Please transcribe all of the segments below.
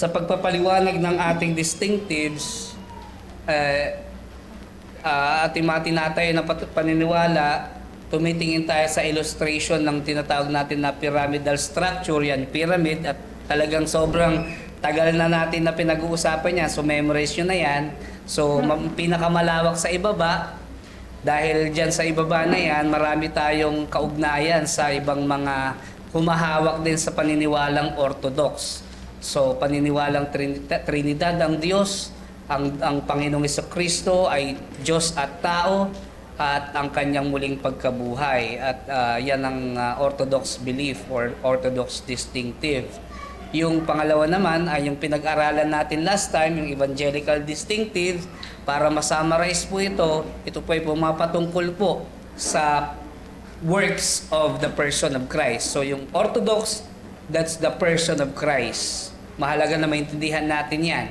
Sa pagpapaliwanag ng ating distinctives, ating mga tinatay na paniniwala, tumitingin tayo sa illustration ng tinatawag natin na pyramidal structure, yan pyramid, at talagang sobrang tagal na natin na pinag-uusapan yan, so memorize nyo na yan. So pinakamalawak sa ibaba, dahil dyan sa ibaba na yan, marami tayong kaugnayan sa ibang mga humahawak din sa paniniwalang Orthodox. So paniniwalang Trinidad ang Diyos, ang Panginoong Jesucristo ay Diyos at tao, at ang kanyang muling pagkabuhay. At yan ang Orthodox belief or Orthodox distinctive. Yung pangalawa naman ay yung pinag-aralan natin last time, yung evangelical distinctive. Para ma-summarize po ito po ay pumapatungkol po sa works of the person of Christ. So yung Orthodox, that's the person of Christ. Mahalaga na maintindihan natin yan.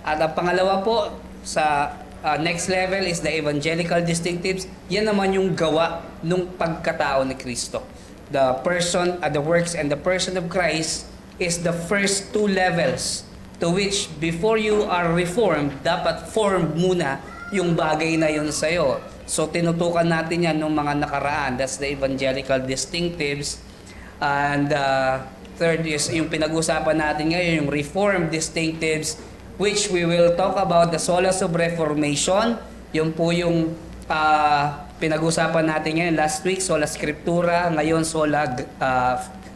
At ang pangalawa po sa next level is the evangelical distinctives. Yan naman yung gawa ng pagkatao ni Kristo. The person, the works and the person of Christ is the first two levels to which before you are reformed, dapat formed muna yung bagay na yun sa'yo. So tinutukan natin yan nung mga nakaraan. That's the evangelical distinctives. And third is yung pinag-usapan natin ngayon, yung reformed distinctives, which we will talk about the solas of reformation. Yung po yung pinag-usapan natin ngayon last week, sola scriptura, ngayon sola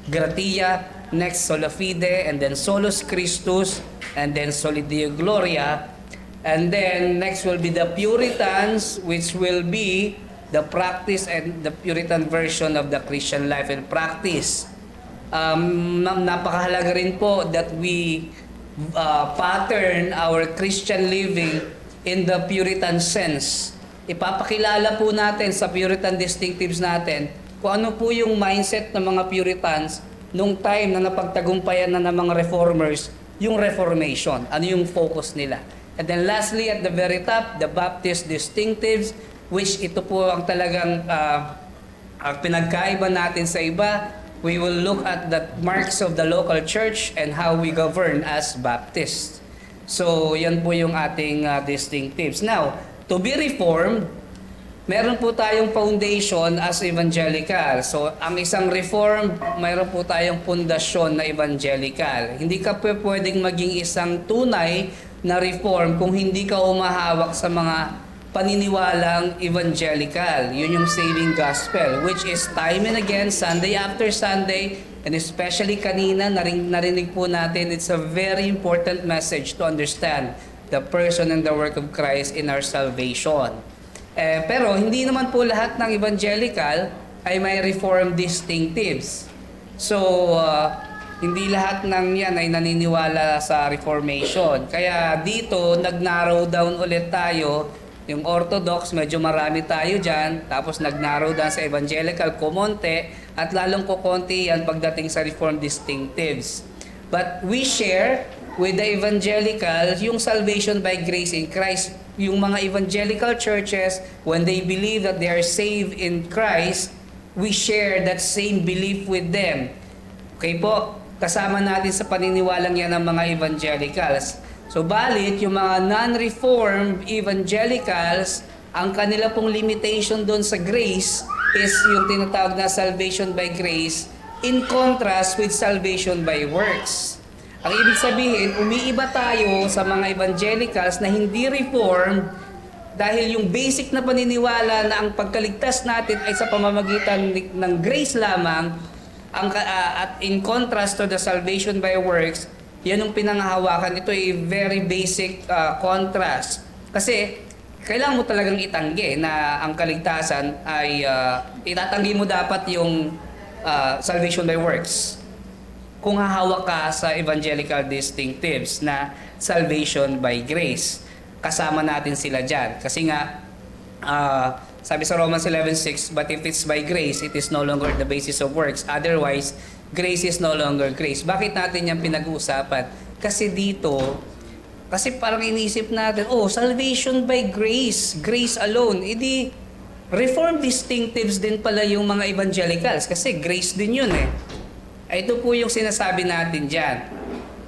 gratia, next sola fide, and then solus Christus, and then soli Deo gloria. And then next will be the Puritans, which will be the practice and the Puritan version of the Christian life and practice. Napakahalaga rin po that we pattern our Christian living in the Puritan sense. Ipapakilala po natin sa Puritan distinctives natin kung ano po yung mindset ng mga Puritans nung time na napagtagumpayan na ng mga reformers yung Reformation. Ano yung focus nila. And then lastly, at the very top, the Baptist distinctives, which ito po ang talagang pinagkaiba natin sa iba. We will look at the marks of the local church and how we govern as Baptists. So, yan po yung ating distinctives. Now, to be reformed, meron po tayong foundation as evangelical. So, ang isang reformed, mayroon po tayong pundasyon na evangelical. Hindi ka pwedeng maging isang tunay na reform kung hindi ka umahawak sa mga paniniwalang evangelical. Yun yung saving gospel, which is time and again, Sunday after Sunday, and especially kanina, narinig po natin, it's a very important message to understand the person and the work of Christ in our salvation. Pero hindi naman po lahat ng evangelical ay may reform distinctives. So, hindi lahat ng yan ay naniniwala sa Reformation. Kaya dito, nag-narrow down ulit tayo. Yung Orthodox, medyo marami tayo dyan. Tapos nag-narrow down sa Evangelical, kumonte. At lalong kukonti yan pagdating sa Reformed distinctives. But we share with the Evangelical yung salvation by grace in Christ. Yung mga Evangelical churches, when they believe that they are saved in Christ, we share that same belief with them. Okay po? Kasama natin sa paniniwalang yan ng mga Evangelicals. So, balit, yung mga non-reformed evangelicals, ang kanila pong limitation doon sa grace is yung tinatawag na salvation by grace in contrast with salvation by works. Ang ibig sabihin, umiiba tayo sa mga evangelicals na hindi reformed dahil yung basic na paniniwala na ang pagkaligtas natin ay sa pamamagitan ng grace lamang, at in contrast to the salvation by works, yan yung pinanghahawakan. Ito ay very basic contrast. Kasi, kailangan mo talagang itanggi na ang kaligtasan ay itatanggi mo dapat yung salvation by works. Kung hahawak ka sa evangelical distinctives na salvation by grace, kasama natin sila dyan. Kasi nga, sabi sa Romans 11:6, but if it's by grace, it is no longer the basis of works. Otherwise, grace is no longer grace. Bakit natin yan pinag-uusapan? Kasi dito, kasi parang inisip natin, salvation by grace, grace alone. Hindi, reformed distinctives din pala yung mga evangelicals kasi grace din yun eh. Ito po yung sinasabi natin dyan.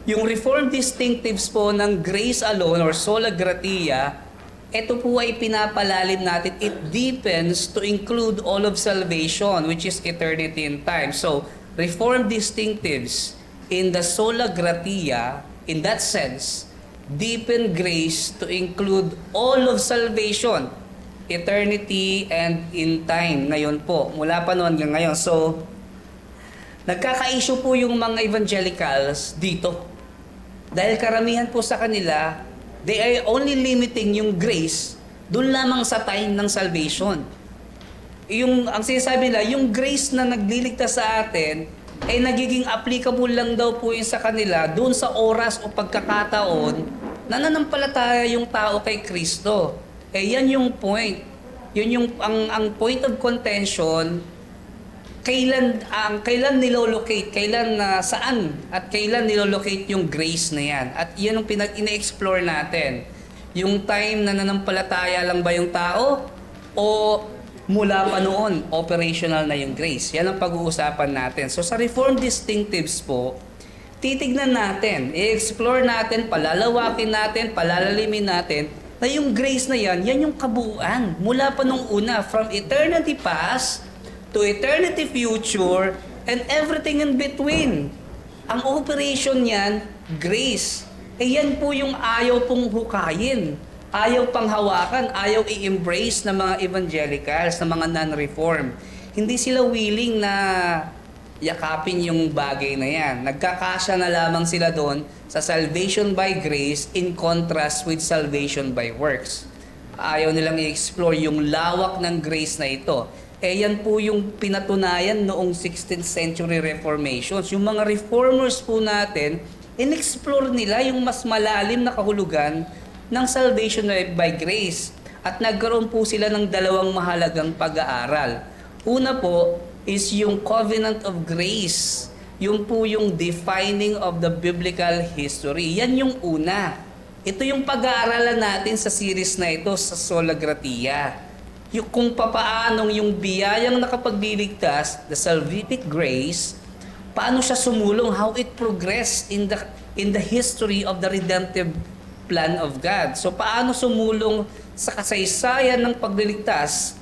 Yung Reformed distinctives po ng grace alone or sola gratia, ito po ay pinapalalim natin. It deepens to include all of salvation, which is eternity and time. So, Reformed distinctives in the sola gratia, in that sense, deepen grace to include all of salvation, eternity and in time. Ngayon po, mula pa noon hanggang ngayon. So, nagkaka-issue po yung mga evangelicals dito. Dahil karamihan po sa kanila, they are only limiting yung grace doon lamang sa time ng salvation. Ang sinasabi nila, yung grace na nagliligtas sa atin, ay nagiging applicable lang daw po yun sa kanila doon sa oras o pagkakataon na nananampalataya yung tao kay Kristo. Yan yung point. Yun yung ang point of contention, kailan nilolocate, saan at kailan nilolocate yung grace na yan. At yan ang ina-explore natin. Yung time na nanampalataya lang ba yung tao o mula pa noon operational na yung grace. Yan ang pag-uusapan natin. So sa Reformed distinctives po, titignan natin, i-explore natin, palalawakin natin, palalalimin natin na yung grace na yan yung kabuuan. Mula pa nung una, from eternity past to eternity future, and everything in between. Ang operation niyan, grace. Yan po yung ayaw pong hukayin, ayaw pang hawakan, ayaw i-embrace ng mga evangelicals, ng mga non-reform. Hindi sila willing na yakapin yung bagay na yan. Nagkakasya na lamang sila doon sa salvation by grace in contrast with salvation by works. Ayaw nilang i-explore yung lawak ng grace na ito. Yan po yung pinatunayan noong 16th century reformations. Yung mga reformers po natin, in-explore nila yung mas malalim na kahulugan ng salvation by grace. At nagkaroon po sila ng dalawang mahalagang pag-aaral. Una po is yung covenant of grace. Yung po yung defining of the biblical history. Yan yung una. Ito yung pag-aaralan natin sa series na ito sa Sola Gratia. Yung kung papaanong yung biyayang nakapagliligtas, the salvific grace, paano siya sumulong, how it progressed in the history of the redemptive plan of God. So paano sumulong sa kasaysayan ng pagliligtas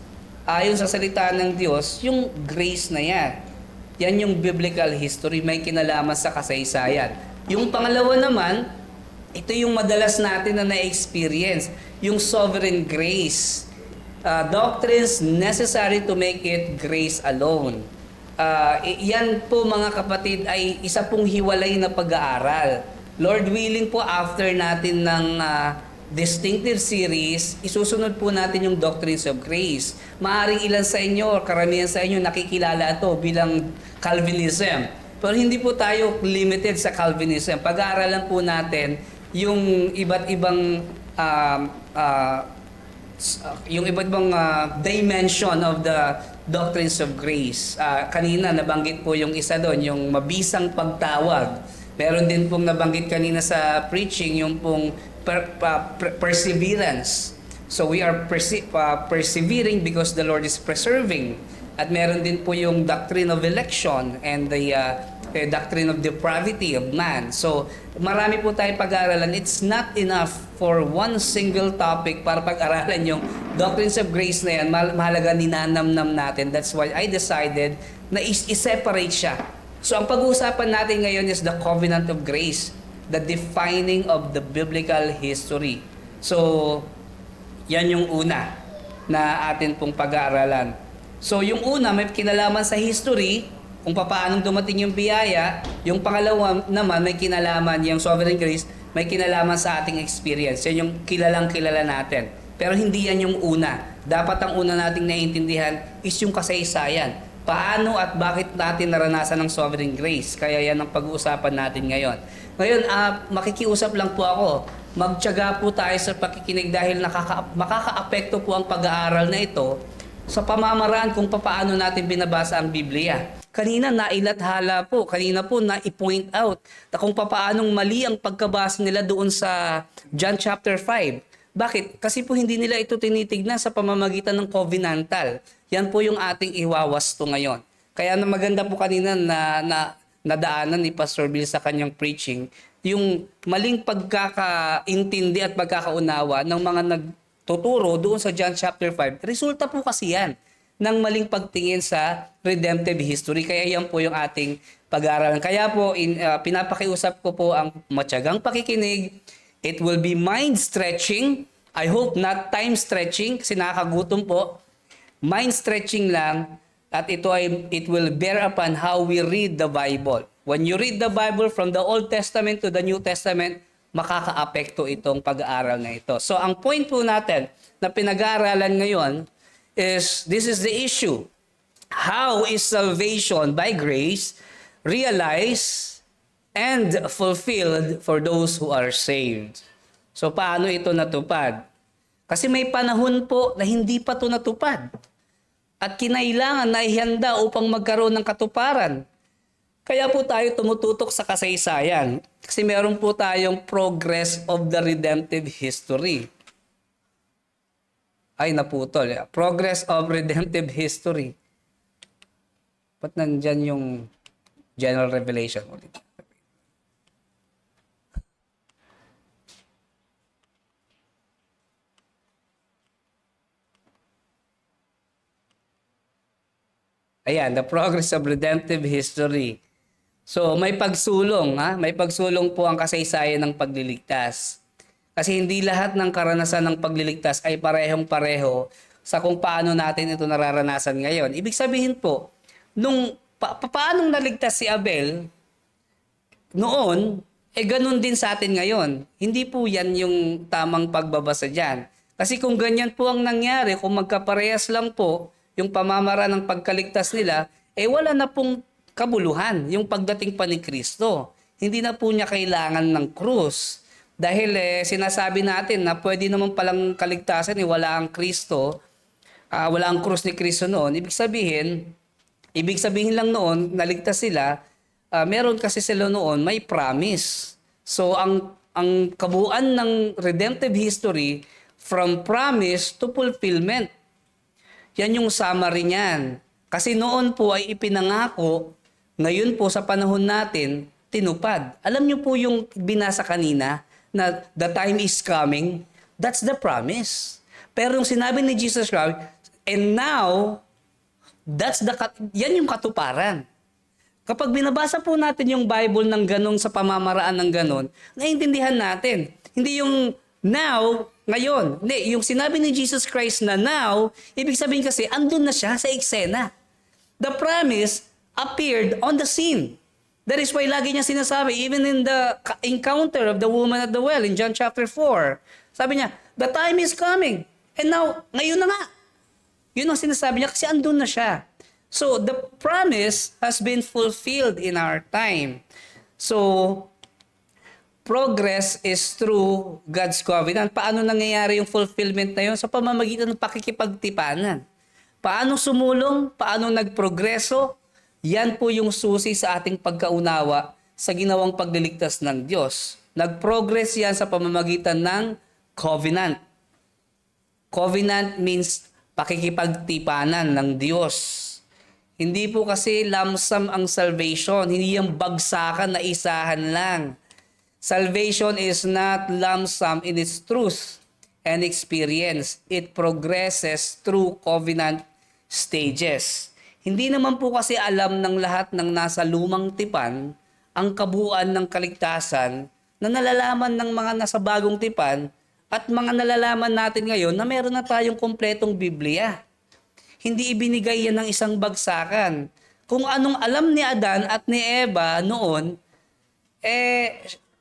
ayon sa salita ng Diyos, yung grace na yan. Yan yung biblical history, may kinalaman sa kasaysayan. Yung pangalawa naman, ito yung madalas natin na na-experience, yung sovereign grace. Doctrines necessary to make it grace alone. Yan po mga kapatid ay isa pong hiwalay na pag-aaral. Lord willing po, after natin ng distinctive series, isusunod po natin yung doctrines of grace. Maaring ilan sa inyo, karamihan sa inyo nakikilala ito bilang Calvinism. Pero hindi po tayo limited sa Calvinism. Pag-aaralan po natin yung iba't ibang dimension of the doctrines of grace. Kanina nabanggit po yung isa doon, yung mabisang pagtawag. Meron din pong nabanggit kanina sa preaching yung pong perseverance. So we are persevering because the Lord is preserving. At meron din po yung doctrine of election and the doctrine of depravity of man. So marami po tayong pag-aaralan. It's not enough for one single topic para pag-aralan yung doctrines of grace na yan. Mahalaga ninanamnam natin. That's why I decided na i-separate siya. So ang pag-uusapan natin ngayon is the covenant of grace, the defining of the biblical history. So yan yung una na atin pong pag-aaralan. So yung una may kinalaman sa history, kung paano dumating yung biyaya. Yung pangalawa naman may kinalaman, yung sovereign grace, may kinalaman sa ating experience. Yan yung kilalang-kilala natin. Pero hindi yan yung una. Dapat ang una nating naiintindihan is yung kasaysayan. Paano at bakit natin naranasan ng sovereign grace? Kaya yan ang pag-uusapan natin ngayon. Ngayon, makikiusap lang po ako. Magtiyaga po tayo sa pakikinig dahil makaka-apekto po ang pag-aaral na ito sa pamamaraan kung paano natin binabasa ang Biblia. Kanina nailathala po, kanina po na-point out na kung paanong mali ang pagkabasa nila doon sa John chapter 5. Bakit? Kasi po hindi nila ito tinitignan sa pamamagitan ng covenantal. Yan po yung ating iwawasto ngayon. Kaya na maganda po kanina na nadaanan ni Pastor Bill sa kanyang preaching yung maling pagkakaintindi at pagkakaunawa ng mga nagtuturo doon sa John chapter 5, resulta po kasi yan ng maling pagtingin sa redemptive history. Kaya yan po yung ating pag-aaralan. Kaya po, pinapakiusap ko po ang matyagang pakikinig. It will be mind-stretching. I hope not time-stretching kasi nakakagutom po. Mind-stretching lang at it will bear upon how we read the Bible. When you read the Bible from the Old Testament to the New Testament, makaka-apekto itong pag-aaral na ito. So ang point po natin na pinag-aaralan ngayon is, this is the issue. How is salvation by grace realized and fulfilled for those who are saved? So paano ito natupad? Kasi may panahon po na hindi pa ito natupad. At kinailangan na ihanda upang magkaroon ng katuparan. Kaya po tayo tumututok sa kasaysayan. Kasi meron po tayong progress of the redemptive history. Ay, naputol. Progress of redemptive history. Ba't nandyan yung general revelation ulit? Ayan, the progress of redemptive history. So, may pagsulong, may pagsulong po ang kasaysayan ng pagliligtas. Kasi hindi lahat ng karanasan ng pagliligtas ay parehong-pareho sa kung paano natin ito nararanasan ngayon. Ibig sabihin po, nung paanong naligtas si Abel noon, ganun din sa atin ngayon. Hindi po yan yung tamang pagbabasa dyan. Kasi kung ganyan po ang nangyari, kung magkaparehas lang po yung pamamaraan ng pagkaligtas nila, wala na pong kabuluhan yung pagdating pa ni Kristo. Hindi na po niya kailangan ng krus. Dahil sinasabi natin na pwede naman palang kaligtasan wala ang Kristo, wala ang krus ni Kristo noon. Ibig sabihin lang noon, naligtas sila, meron kasi sila noon, may promise. So ang kabuuan ng redemptive history, from promise to fulfillment. Yan yung summary niyan. Kasi noon po ay ipinangako, ngayon po sa panahon natin, tinupad. Alam niyo po yung binasa kanina na the time is coming, that's the promise. Pero yung sinabi ni Jesus Christ, and now, yan yung katuparan. Kapag binabasa po natin yung Bible ng ganun sa pamamaraan ng ganun, naiintindihan natin. Hindi yung now, ngayon. Hindi, yung sinabi ni Jesus Christ na now, ibig sabihin kasi, andun na siya sa eksena. The promise appeared on the scene. That is why lagi niya sinasabi, even in the encounter of the woman at the well in John chapter 4, sabi niya, the time is coming. And now, ngayon na nga. Yun ang sinasabi niya kasi andun na siya. So, the promise has been fulfilled in our time. So, progress is through God's covenant. Paano nangyayari yung fulfillment na yun? Sa pamamagitan ng pakikipagtipanan. Paano sumulong? Paano nagprogreso? Yan po yung susi sa ating pagkaunawa sa ginawang pagliligtas ng Diyos. Nag-progress yan sa pamamagitan ng covenant. Covenant means pakikipagtipanan ng Diyos. Hindi po kasi lump sum ang salvation. Hindi yung bagsakan na isahan lang. Salvation is not lump sum in its truth and experience. It progresses through covenant stages. Hindi naman po kasi alam ng lahat ng nasa lumang tipan ang kabuuan ng kaligtasan na nalalaman ng mga nasa bagong tipan at mga nalalaman natin ngayon na meron na tayong kompletong Biblia. Hindi ibinigay yan ng isang bagsakan. Kung anong alam ni Adan at ni Eva noon,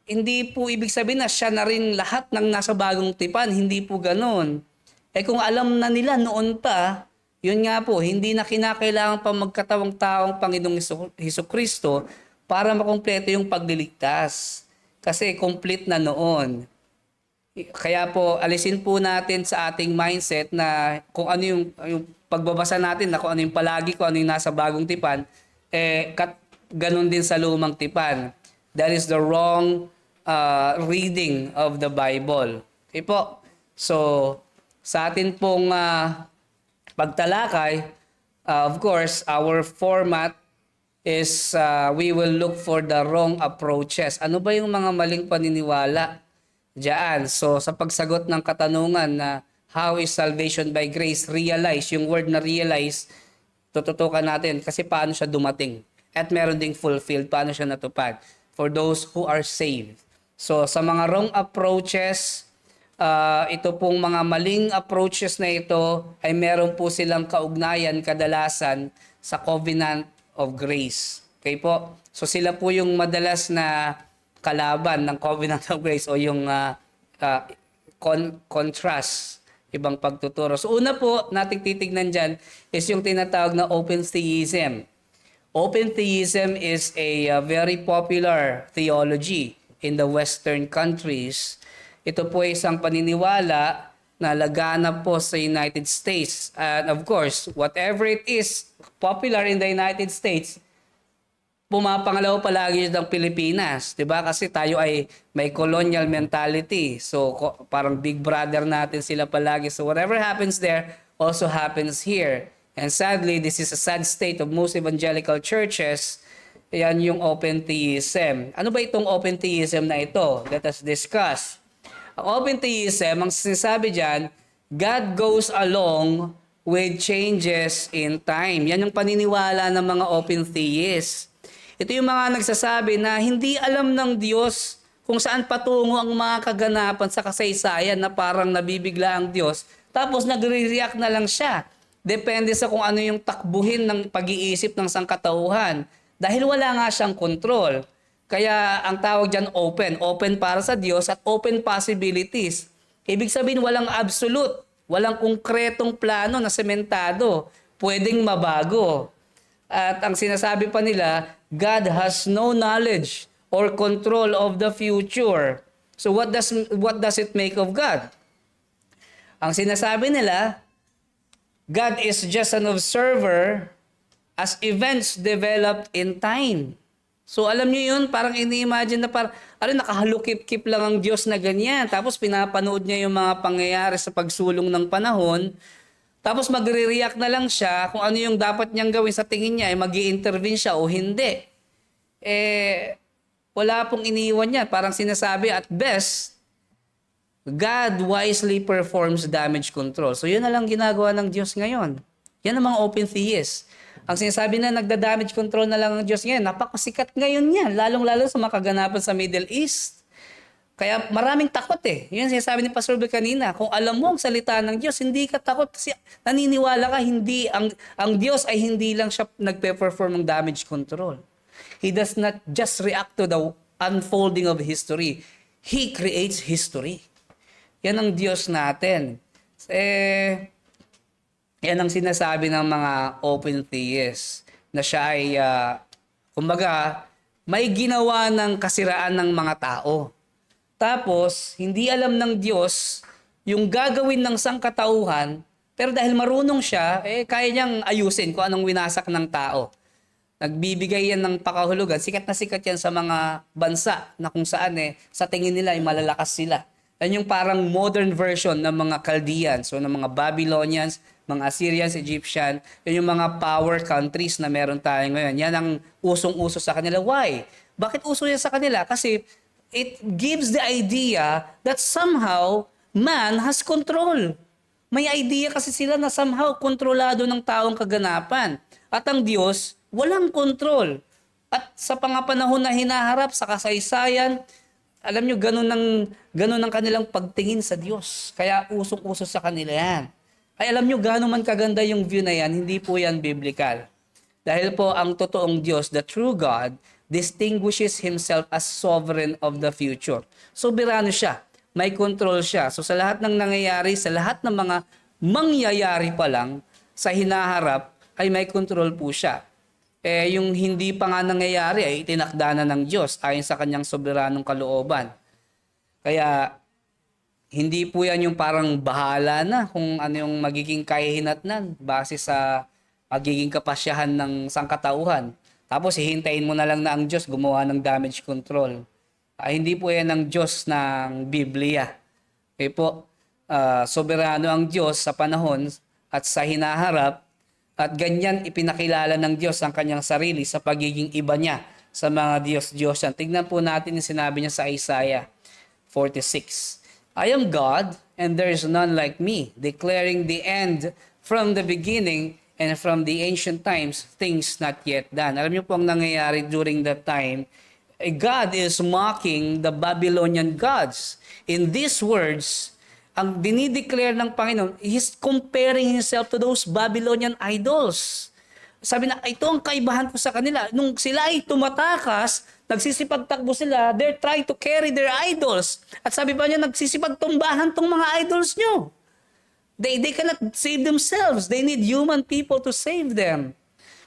hindi po ibig sabihin na siya na rin lahat ng nasa bagong tipan. Hindi po ganon. Kung alam na nila noon pa, yun nga po, hindi na kinakailangan pa magkatawang taong Panginoong Hesukristo para makumpleto yung pagliligtas. Kasi complete na noon. Kaya po, alisin po natin sa ating mindset na kung ano yung pagbabasa natin, na kung ano yung palagi, kung ano yung nasa bagong tipan, ganun din sa lumang tipan. That is the wrong reading of the Bible. Okay po? So, sa atin pong pagtalakay, of course, our format is we will look for the wrong approaches. Ano ba yung mga maling paniniwala diyan? So sa pagsagot ng katanungan na how is salvation by grace, realize, yung word na realize, tututukan natin kasi paano siya dumating. At meron ding fulfilled, paano siya natupad for those who are saved. So sa mga wrong approaches, ito pong mga maling approaches na ito ay meron po silang kaugnayan kadalasan sa covenant of grace. Okay po? So sila po yung madalas na kalaban ng covenant of grace o yung contrast, ibang pagtuturo. So una po nating titignan dyan is yung tinatawag na open theism. Open theism is a very popular theology in the Western countries. Ito po ay isang paniniwala na laganap po sa United States. And of course, whatever it is popular in the United States, pumapangalaw palagi ng Pilipinas, 'di ba? Kasi tayo ay may colonial mentality. So parang big brother natin sila palagi. So whatever happens there also happens here. And sadly, this is a sad state of most evangelical churches. Yan yung open theism. Ano ba itong open theism na ito? Let us discuss. Ang open theism, ang sinasabi dyan, God goes along with changes in time. Yan yung paniniwala ng mga open theists. Ito yung mga nagsasabi na hindi alam ng Diyos kung saan patungo ang mga kaganapan sa kasaysayan na parang nabibigla ang Diyos, tapos nagre-react na lang siya. Depende sa kung ano yung takbuhin ng pag-iisip ng sangkatauhan. Dahil wala nga siyang control. Kaya ang tawag dyan open. Open para sa Diyos at open possibilities. Ibig sabihin walang absolute. Walang konkretong plano na sementado. Pwedeng mabago. At ang sinasabi pa nila, God has no knowledge or control of the future. So what does it make of God? Ang sinasabi nila, God is just an observer as events develop in time. So alam niyo yun, parang ini-imagine na parang, nakahalukip-kip lang ang Diyos na ganyan. Tapos pinapanood niya yung mga pangyayari sa pagsulong ng panahon. Tapos magre-react na lang siya kung ano yung dapat niyang gawin sa tingin niya, ay mag-i-intervene siya o hindi. Wala pong iniiwan niya. Parang sinasabi, at best, God wisely performs damage control. So yun na lang ginagawa ng Diyos ngayon. Yan ang mga open theists. Ang sinasabi na nagda-damage control na lang ng Diyos ngayon, napakasikat ngayon yan, lalong-lalo sa makaganapan sa Middle East. Kaya maraming takot eh. Yun sinasabi ni Pastor Bill kanina, kung alam mo ang salita ng Diyos, hindi ka takot kasi naniniwala ka, hindi, ang Diyos ay hindi lang siya nagpe-perform ng damage control. He does not just react to the unfolding of history. He creates history. Yan ang Diyos natin. Yan ang sinasabi ng mga open theists na siya ay, kumbaga, may ginawa ng kasiraan ng mga tao. Tapos, hindi alam ng Diyos yung gagawin ng sangkatauhan, pero dahil marunong siya, kaya niyang ayusin kung anong winasak ng tao. Nagbibigay yan ng pakahulugan. Sikat na sikat yan sa mga bansa na kung saan sa tingin nila ay malalakas sila. Yan yung parang modern version ng mga Chaldeans, so ng mga Babylonians, mga Assyrians, Egyptian, yun yung mga power countries na meron tayo ngayon. Yan ang usong-uso sa kanila. Why? Bakit uso yan sa kanila? Kasi it gives the idea that somehow man has control. May idea kasi sila na somehow kontrolado ng taong kaganapan. At ang Diyos, walang control. At sa pangapanahon na hinaharap sa kasaysayan, alam nyo, ganun ang kanilang pagtingin sa Diyos. Kaya usok-uso sa kanila yan. Ay alam nyo, gano'n man kaganda yung view na yan, hindi po yan biblical. Dahil po ang totoong Diyos, the true God, distinguishes Himself as sovereign of the future. Soberano siya. May control siya. So sa lahat ng nangyayari, sa lahat ng mga mangyayari pa lang, sa hinaharap, ay may control po siya. Yung hindi pa nga nangyayari ay itinakda na ng Diyos ayon sa kanyang soberanong kalooban. Kaya hindi po yan yung parang bahala na kung ano yung magiging kahihinatnan base sa magiging kapasyahan ng sangkatauhan. Tapos hihintayin mo na lang na ang Diyos gumawa ng damage control. Hindi po yan ang Diyos ng Biblia. Okay po, soberano ang Diyos sa panahon at sa hinaharap, At ganyan ipinakilala ng Diyos ang kanyang sarili sa pagiging iba niya sa mga Diyos-Diyosan. Tignan po natin yung sinabi niya sa Isaiah 46. I am God, and there is none like me, declaring the end from the beginning and from the ancient times, things not yet done. Alam niyo po ang nangyayari during that time, God is mocking the Babylonian gods. In these words, ang dinideclare ng Panginoon, He's comparing Himself to those Babylonian idols. Sabi na, ito ang kaibahan ko sa kanila. Nung sila ay tumatakas, nagsisipagtakbo sila, they're trying to carry their idols. At sabi pa niya, nagsisipagtumbahan tong mga idols nyo. They cannot save themselves. They need human people to save them.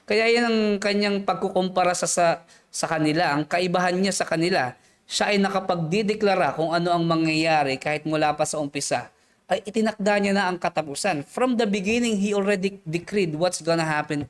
Kaya yan ang kanyang pagkukumpara sa kanila. Ang kaibahan niya sa kanila, siya ay nakapagdideklara kung ano ang mangyayari kahit mula pa sa umpisa. Ay itinakda niya na ang katapusan. From the beginning, He already decreed what's gonna happen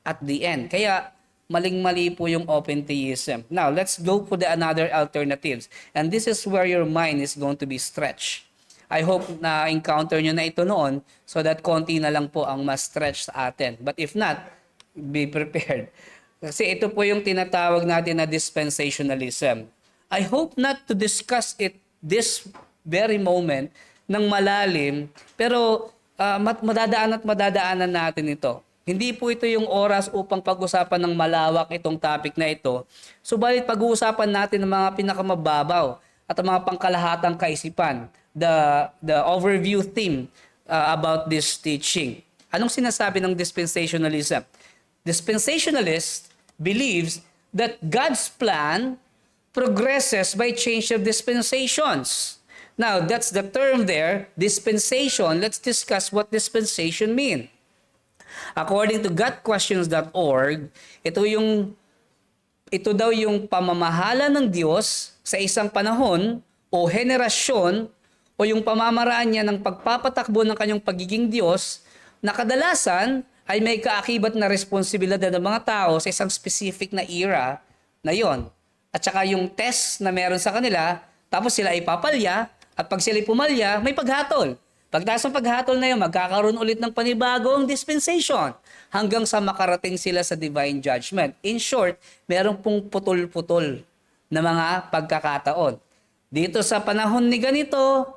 at the end. Kaya maling-mali po yung open theism. Now, let's go for the another alternatives. And this is where your mind is going to be stretched. I hope na encounter nyo na ito noon so that konti na lang po ang mas stretch sa atin. But if not, be prepared. Kasi ito po yung tinatawag natin na dispensationalism. I hope not to discuss it this very moment ng malalim, pero madadaanan natin ito. Hindi po ito yung oras upang pag-usapan ng malawak itong topic na ito. Subalit pag-uusapan natin ng mga pinakamababaw at ang mga pangkalahatang kaisipan, the overview theme about this teaching. Anong sinasabi ng dispensationalism? Dispensationalist believes that God's plan progresses by change of dispensations. Now, that's the term there, dispensation. Let's discuss what dispensation mean. According to GodQuestions.org, ito daw yung pamamahala ng Diyos sa isang panahon o henerasyon o yung pamamaraan niya ng pagpapatakbo ng kanyang pagiging Diyos na kadalasan ay may kaakibat na responsibilidad ng mga tao sa isang specific na era na yon. At saka yung test na meron sa kanila, tapos sila ipapalya, at pag sila pumalya, may paghatol. Pagdaas ng paghatol na yun, magkakaroon ulit ng panibagong dispensation hanggang sa makarating sila sa divine judgment. In short, meron pong putol-putol na mga pagkakataon. Dito sa panahon ni ganito,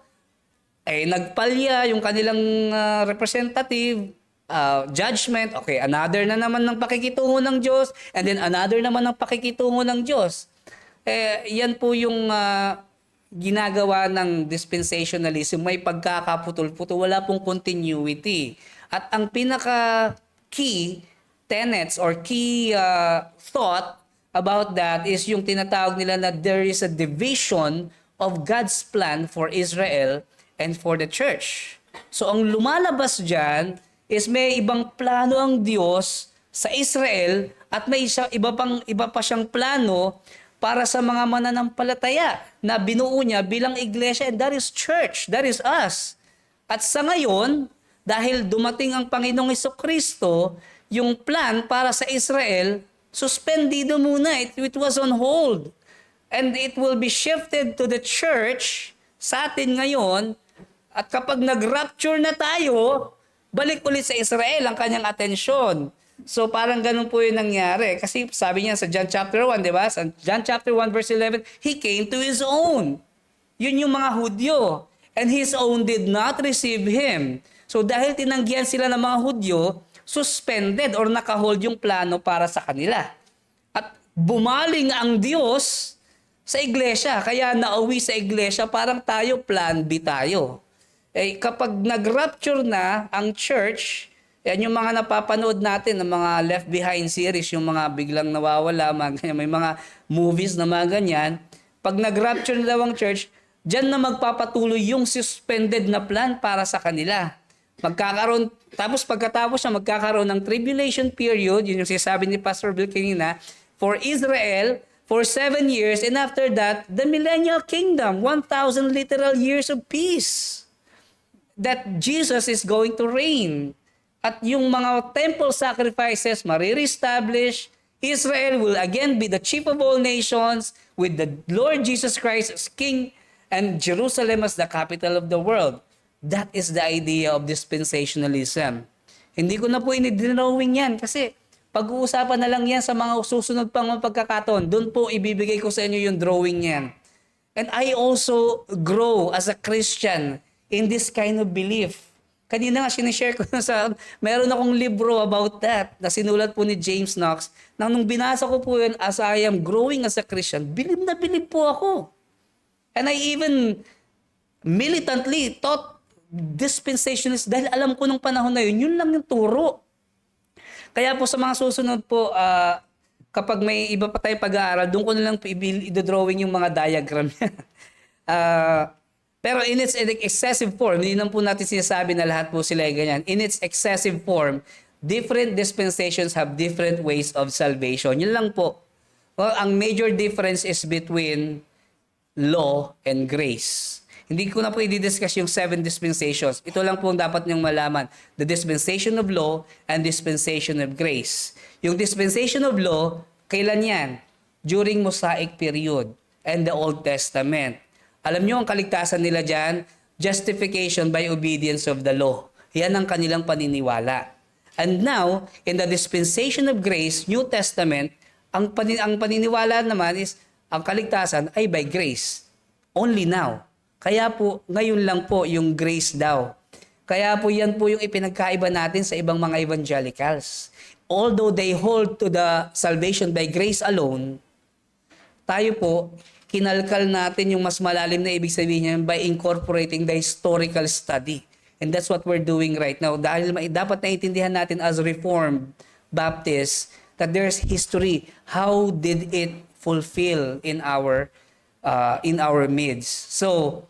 nagpalya yung kanilang representative, judgment, okay, another na naman ng pakikitungo ng Diyos, and then another naman ng pakikitungo ng Diyos. Yan po yung ginagawa ng dispensationalism, may pagkakaputol-putol, wala pong continuity. At ang pinaka-key tenets or key thought about that is yung tinatawag nila na there is a division of God's plan for Israel and for the church. So ang lumalabas dyan is may ibang plano ang Diyos sa Israel at may iba pa siyang plano para sa mga mananampalataya na binuo niya bilang iglesia, and that is church, that is us. At sa ngayon, dahil dumating ang Panginoong Jesucristo, yung plan para sa Israel, suspendido muna. It was on hold. And it will be shifted to the church sa atin ngayon. At kapag nag-rapture na tayo, balik ulit sa Israel ang kanyang atensyon. So parang ganun po yung nangyari. Kasi sabi niya sa John chapter 1, di ba? Sa John chapter 1 verse 11, He came to His own. Yun yung mga Hudyo. And His own did not receive Him. So dahil tinanggihan sila ng mga Hudyo, suspended or nakahold yung plano para sa kanila. At bumaling ang Diyos sa iglesia. Kaya nauwi sa iglesia, parang tayo, plan B tayo. Kapag nag-rapture na ang church, yan yung mga napapanood natin ng mga Left Behind series, yung mga biglang nawawala, may mga movies na mga ganyan. Pag nag-rapture na daw ang church, dyan na magpapatuloy yung suspended na plan para sa kanila. Tapos pagkatapos siya, magkakaroon ng tribulation period, yun yung sinasabi ni Pastor Bill kanina, for Israel, for 7 years, and after that, the millennial kingdom, 1,000 literal years of peace. That Jesus is going to reign. At yung mga temple sacrifices marireestablish, Israel will again be the chief of all nations with the Lord Jesus Christ as King and Jerusalem as the capital of the world. That is the idea of dispensationalism. Hindi ko na po ini-drawing yan kasi pag-uusapan na lang yan sa mga susunod pang mga pagkakataon. Doon po ibibigay ko sa inyo yung drawing yan. And I also grow as a Christian in this kind of belief. Kanina nga sinishare ko na meron akong libro about that na sinulat po ni James Knox. Nung binasa ko po yun as I am growing as a Christian, bilib na bilib po ako. And I even militantly taught dispensationalists dahil alam ko nung panahon na yun lang yung turo. Kaya po sa mga susunod po, kapag may iba pa tayong pag-aaral, doon ko na lang i-drawing yung mga diagram niya. Pero in its excessive form, hindi naman po natin sinasabi na lahat po sila ay ganyan. In its excessive form, different dispensations have different ways of salvation. Yun lang po. Well, ang major difference is between law and grace. Hindi ko na po i-discuss yung 7 dispensations. Ito lang po ang dapat niyong malaman. The dispensation of law and dispensation of grace. Yung dispensation of law, kailan yan? During Mosaic period and the Old Testament. Alam niyo ang kaligtasan nila dyan? Justification by obedience of the law. Yan ang kanilang paniniwala. And now, in the dispensation of grace, New Testament, ang paniniwala naman is, ang kaligtasan ay by grace. Only now. Kaya po, ngayon lang po yung grace daw. Kaya po yan po yung ipinagkaiba natin sa ibang mga evangelicals. Although they hold to the salvation by grace alone, tayo po, kinalkal natin yung mas malalim na ibig sabihin niya by incorporating the historical study. And that's what we're doing right now. Dahil dapat naiintindihan natin as Reformed Baptists that there's history. How did it fulfill in our midst? So,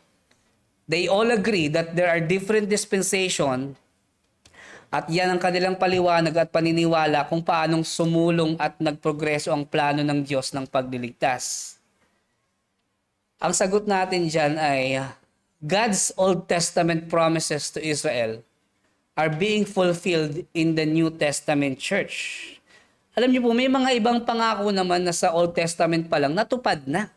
they all agree that there are different dispensation at yan ang kanilang paliwanag at paniniwala kung paanong sumulong at nagprogreso ang plano ng Diyos ng pagliligtas. Ang sagot natin dyan ay God's Old Testament promises to Israel are being fulfilled in the New Testament church. Alam niyo po, may mga ibang pangako naman na sa Old Testament pa lang natupad na.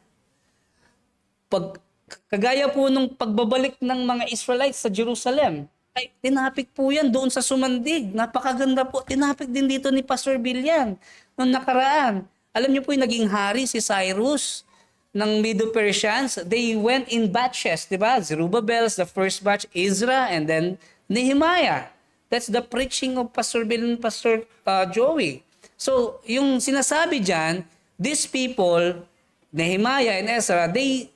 Kagaya po nung pagbabalik ng mga Israelites sa Jerusalem, ay tinapik po yan doon sa Sumandig. Napakaganda po. Tinapik din dito ni Pastor Billian noong nakaraan. Alam niyo po yung naging hari si Cyrus ng Medo-Persians. They went in batches, di ba? Zerubbabel, the first batch, Ezra, and then Nehemiah. That's the preaching of Pastor Billian and Pastor Joey. So, yung sinasabi dyan, these people, Nehemiah and Ezra, they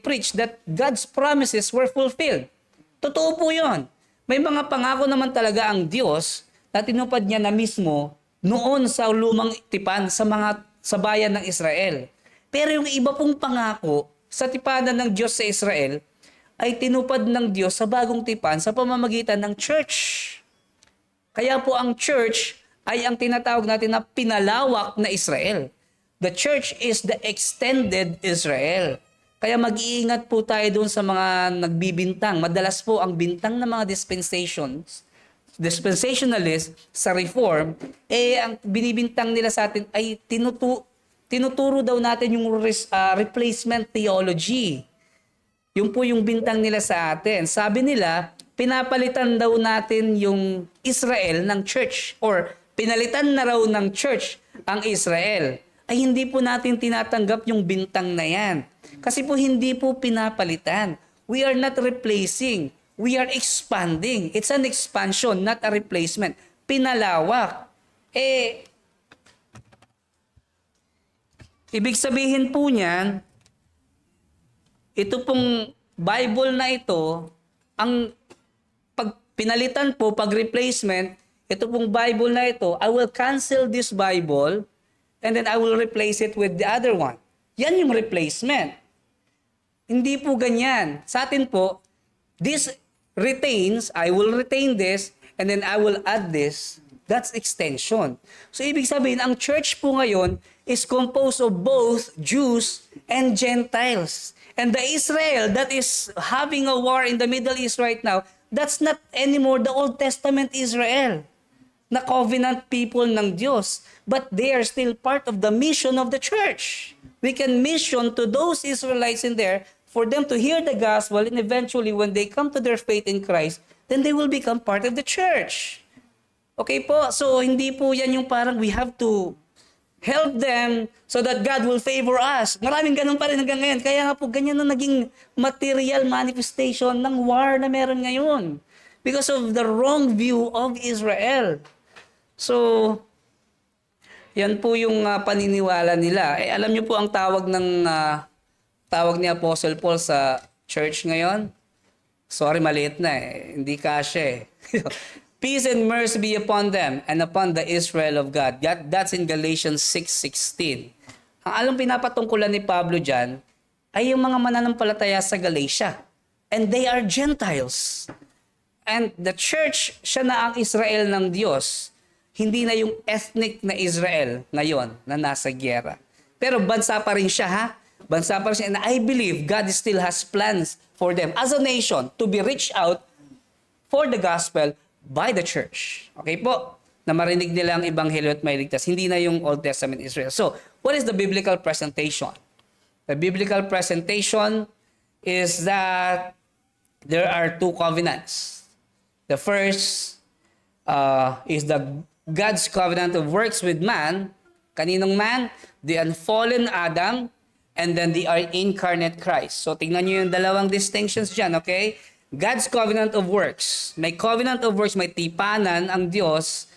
preached that God's promises were fulfilled. Totoo po yun. May mga pangako naman talaga ang Diyos na tinupad niya na mismo noon sa lumang tipan sa bayan ng Israel. Pero yung iba pong pangako sa tipanan ng Diyos sa Israel ay tinupad ng Diyos sa bagong tipan sa pamamagitan ng church. Kaya po ang church ay ang tinatawag natin na pinalawak na Israel. The church is the extended Israel. Kaya mag-iingat po tayo doon sa mga nagbibintang. Madalas po ang bintang ng mga dispensationalists sa Reform, ang binibintang nila sa atin ay tinuturo daw natin yung replacement theology. Yung po yung bintang nila sa atin. Sabi nila, pinapalitan daw natin yung Israel ng church or pinalitan na raw ng church ang Israel. Ay hindi po natin tinatanggap yung bintang na yan. Kasi po hindi po pinapalitan. We are not replacing. We are expanding. It's an expansion, not a replacement. Pinalawak. Ibig sabihin po niyan, ito pong Bible na ito, ang pag pinalitan po, pag replacement, ito pong Bible na ito, I will cancel this Bible and then I will replace it with the other one. Yan yung replacement. Hindi po ganyan. Sa atin po, this retains, I will retain this, and then I will add this. That's extension. So, ibig sabihin, ang church po ngayon is composed of both Jews and Gentiles. And the Israel that is having a war in the Middle East right now, that's not anymore the Old Testament Israel na covenant people ng Diyos. But they are still part of the mission of the church. We can mission to those Israelites in there for them to hear the gospel, and eventually when they come to their faith in Christ, then they will become part of the church. Okay po? So, hindi po yan yung parang we have to help them so that God will favor us. Maraming ganun pa rin hanggang ngayon. Kaya nga po, ganyan na naging material manifestation ng war na meron ngayon. Because of the wrong view of Israel. So, yan po yung paniniwala nila. Alam niyo po ang tawag ni Apostle Paul sa church ngayon? Sorry, maliit na eh. Hindi kasya eh. Peace and mercy be upon them and upon the Israel of God. That's in Galatians 6:16. Ang alam pinapatungkulan ni Pablo dyan ay yung mga mananampalataya sa Galatia. And they are Gentiles. And the church, siya na ang Israel ng Diyos. Hindi na yung ethnic na Israel ngayon na nasa gyera. Pero bansa pa rin siya ha. Bansa pa rin siya. And I believe God still has plans for them as a nation to be reached out for the gospel by the church. Okay po? Na marinig nila ang ebanghelyo at may ligtas. Hindi na yung Old Testament Israel. So, what is the biblical presentation? The biblical presentation is that there are two covenants. The first is the God's covenant of works with man. Kaninong man? The unfallen Adam and then the incarnate Christ. So, tingnan nyo yung dalawang distinctions dyan, okay? God's covenant of works. May covenant of works, may tipanan ang Diyos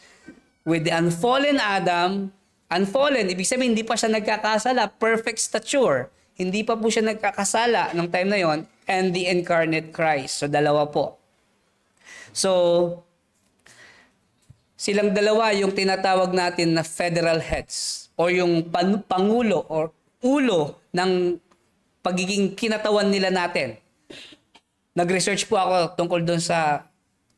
with the unfallen Adam. Unfallen, ibig sabihin, hindi pa siya nagkakasala. Perfect stature. Hindi pa po siya nagkakasala nung time na yon. And the incarnate Christ. So, dalawa po. So, silang dalawa yung tinatawag natin na federal heads o yung pangulo or ulo ng pagiging kinatawan nila natin. Nag-research po ako tungkol doon sa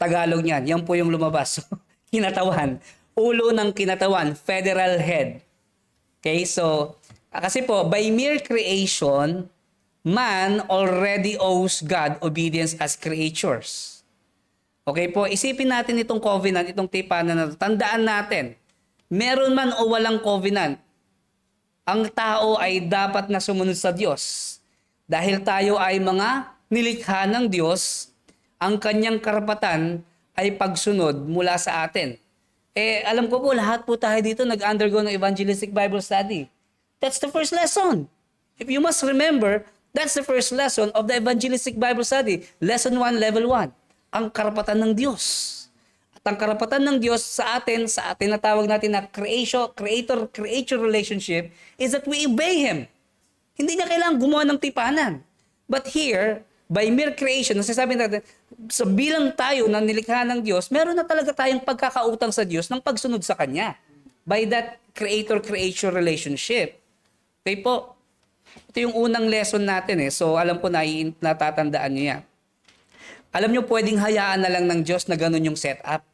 Tagalog niyan. Yan po yung lumabas. Kinatawan. Ulo ng kinatawan. Federal head. Okay, so, kasi po, by mere creation, man already owes God obedience as creatures. Okay po, isipin natin itong covenant, itong tipanan na ito. Tandaan natin, meron man o walang covenant, ang tao ay dapat na sumunod sa Diyos. Dahil tayo ay mga nilikha ng Diyos, ang kanyang karapatan ay pagsunod mula sa atin. Alam ko po, lahat po tayo dito nag-undergo ng evangelistic Bible study. That's the first lesson. If you must remember, that's the first lesson of the evangelistic Bible study. Lesson 1, level 1. Ang karapatan ng Diyos. At ang karapatan ng Diyos sa atin na tawag natin na creator-creature relationship is that we obey Him. Hindi niya kailangan gumawa ng tipanan. But here, by mere creation, nasasabi natin, sa bilang tayo na nilikha ng Diyos, meron na talaga tayong pagkakautang sa Diyos ng pagsunod sa Kanya. By that creator-creature relationship. Okay po? Ito yung unang lesson natin eh. So alam ko na natatandaan niyo yan. Alam niyo, pwedeng hayaan na lang ng Diyos na ganun yung setup.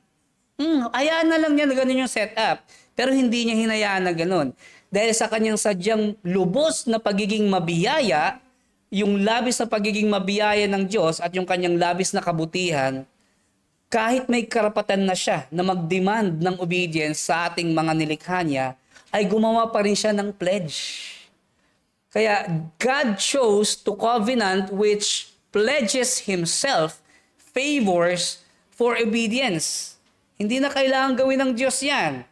Hayaan na lang niya na ganun yung setup. Pero hindi niya hinayaan na ganun. Dahil sa kanyang sadyang lubos na pagiging mabiyaya, yung labis na pagiging mabiyaya ng Diyos at yung kanyang labis na kabutihan, kahit may karapatan na siya na mag-demand ng obedience sa ating mga nilikha niya, ay gumawa pa rin siya ng pledge. Kaya God chose to covenant which pledges Himself favors for obedience. Hindi na kailangan gawin ng Diyos yan.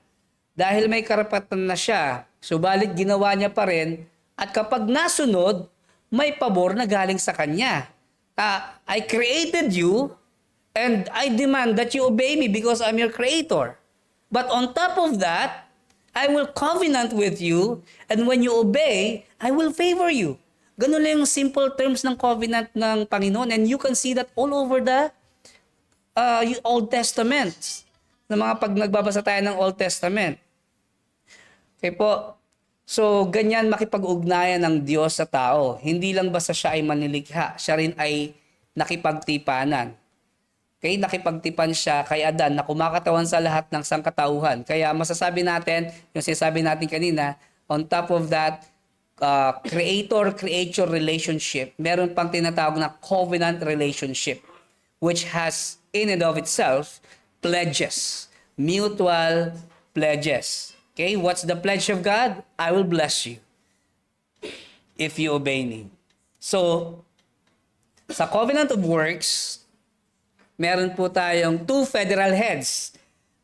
Dahil may karapatan na siya, subalit ginawa niya pa rin, at kapag nasunod, may pabor na galing sa Kanya. I created you and I demand that you obey me because I'm your creator. But on top of that, I will covenant with you and when you obey, I will favor you. Ganun lang yung simple terms ng covenant ng Panginoon and you can see that all over the Old Testament. Na mga pag nagbabasa tayo ng Old Testament. Okay po. So, ganyan makipag-ugnayan ng Diyos sa tao. Hindi lang basta siya ay manilikha, siya rin ay nakipagtipanan. Okay, nakipagtipan siya kay Adan na kumakatawan sa lahat ng sangkatauhan. Kaya masasabi natin, yung sinasabi natin kanina, on top of that, creator-creature relationship, meron pang tinatawag na covenant relationship, which has in and of itself pledges, mutual pledges. Okay, what's the pledge of God? I will bless you if you obey me. So, sa covenant of works, meron po tayong two federal heads.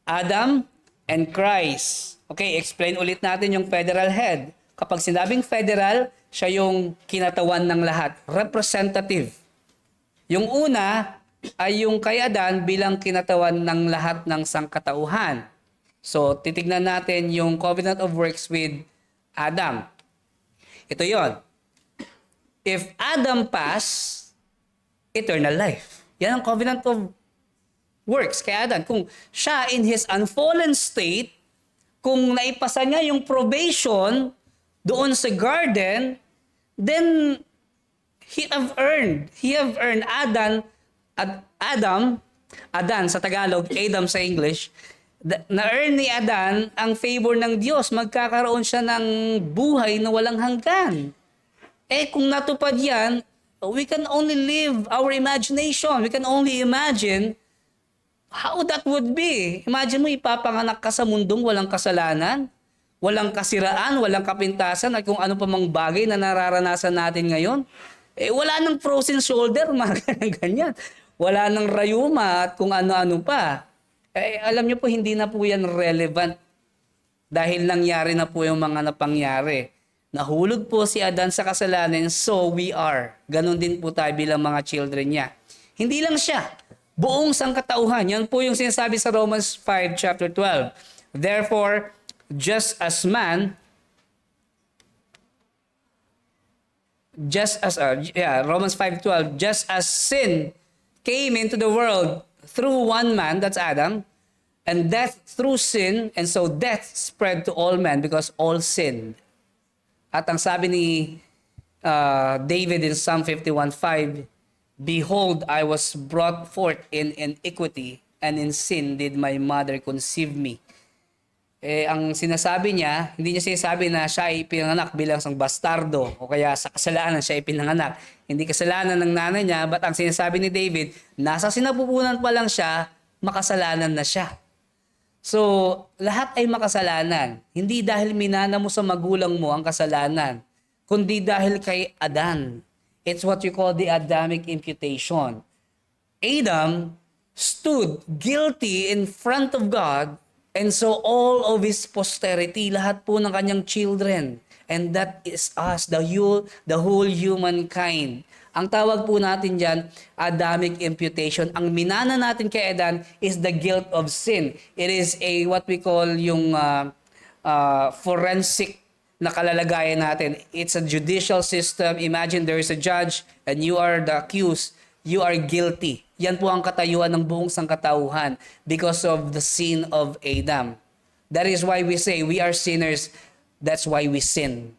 Adam and Christ. Okay, explain ulit natin yung federal head. Kapag sinabing federal, siya yung kinatawan ng lahat. Representative. Yung una ay yung kay Adan bilang kinatawan ng lahat ng sangkatauhan. So, titignan natin yung covenant of works with Adam. Ito yon. If Adam pass, eternal life. Yan ang covenant of works kay Adan. Kung siya in his unfallen state, kung naipasa niya yung probation doon sa garden, then he have earned Adan sa Tagalog, Adam sa English, na-earn ni Adan ang favor ng Diyos. Magkakaroon siya ng buhay na walang hanggan. Kung natupad yan, we can only live our imagination. We can only imagine how that would be. Imagine mo, ipapanganak ka sa mundong walang kasalanan, walang kasiraan, walang kapintasan, at kung ano pa mang bagay na nararanasan natin ngayon. Wala nang frozen shoulder, mga ganyan. Wala nang rayuma at kung ano-ano pa. Alam niyo po, hindi na po yan relevant dahil nangyari na po yung mga napangyari. Nahulog po si Adan sa kasalanan, so we are. Ganon din po tayo bilang mga children niya. Hindi lang siya, buong sangkatauhan. Yan po yung sinasabi sa Romans 5 chapter 12. Therefore, Romans 5:12, just as sin came into the world through one man, that's Adam, and death through sin, and so death spread to all men because all sinned. At ang sabi ni David in Psalm 51:5, behold, I was brought forth in iniquity, and in sin did my mother conceive me. Ang sinasabi niya, hindi niya sinasabi na siya ay pinanganak bilang isang bastardo o kaya sa kasalanan siya ay pinanganak. Hindi kasalanan ng nanay niya, but ang sinasabi ni David, nasa sinapupunan pa lang siya, makasalanan na siya. So, lahat ay makasalanan. Hindi dahil minana mo sa magulang mo ang kasalanan, kundi dahil kay Adan. It's what you call the Adamic imputation. Adam stood guilty in front of God, and so all of his posterity, lahat po ng kanyang children, and that is us, the whole humankind. Ang tawag po natin dyan, Adamic imputation. Ang minana natin kay Adan is the guilt of sin. It is what we call yung forensic na kalalagayan natin. It's a judicial system. Imagine there is a judge and you are the accused. You are guilty. Yan po ang katayuan ng buong sangkatauhan because of the sin of Adam. That is why we say we are sinners. That's why we sin.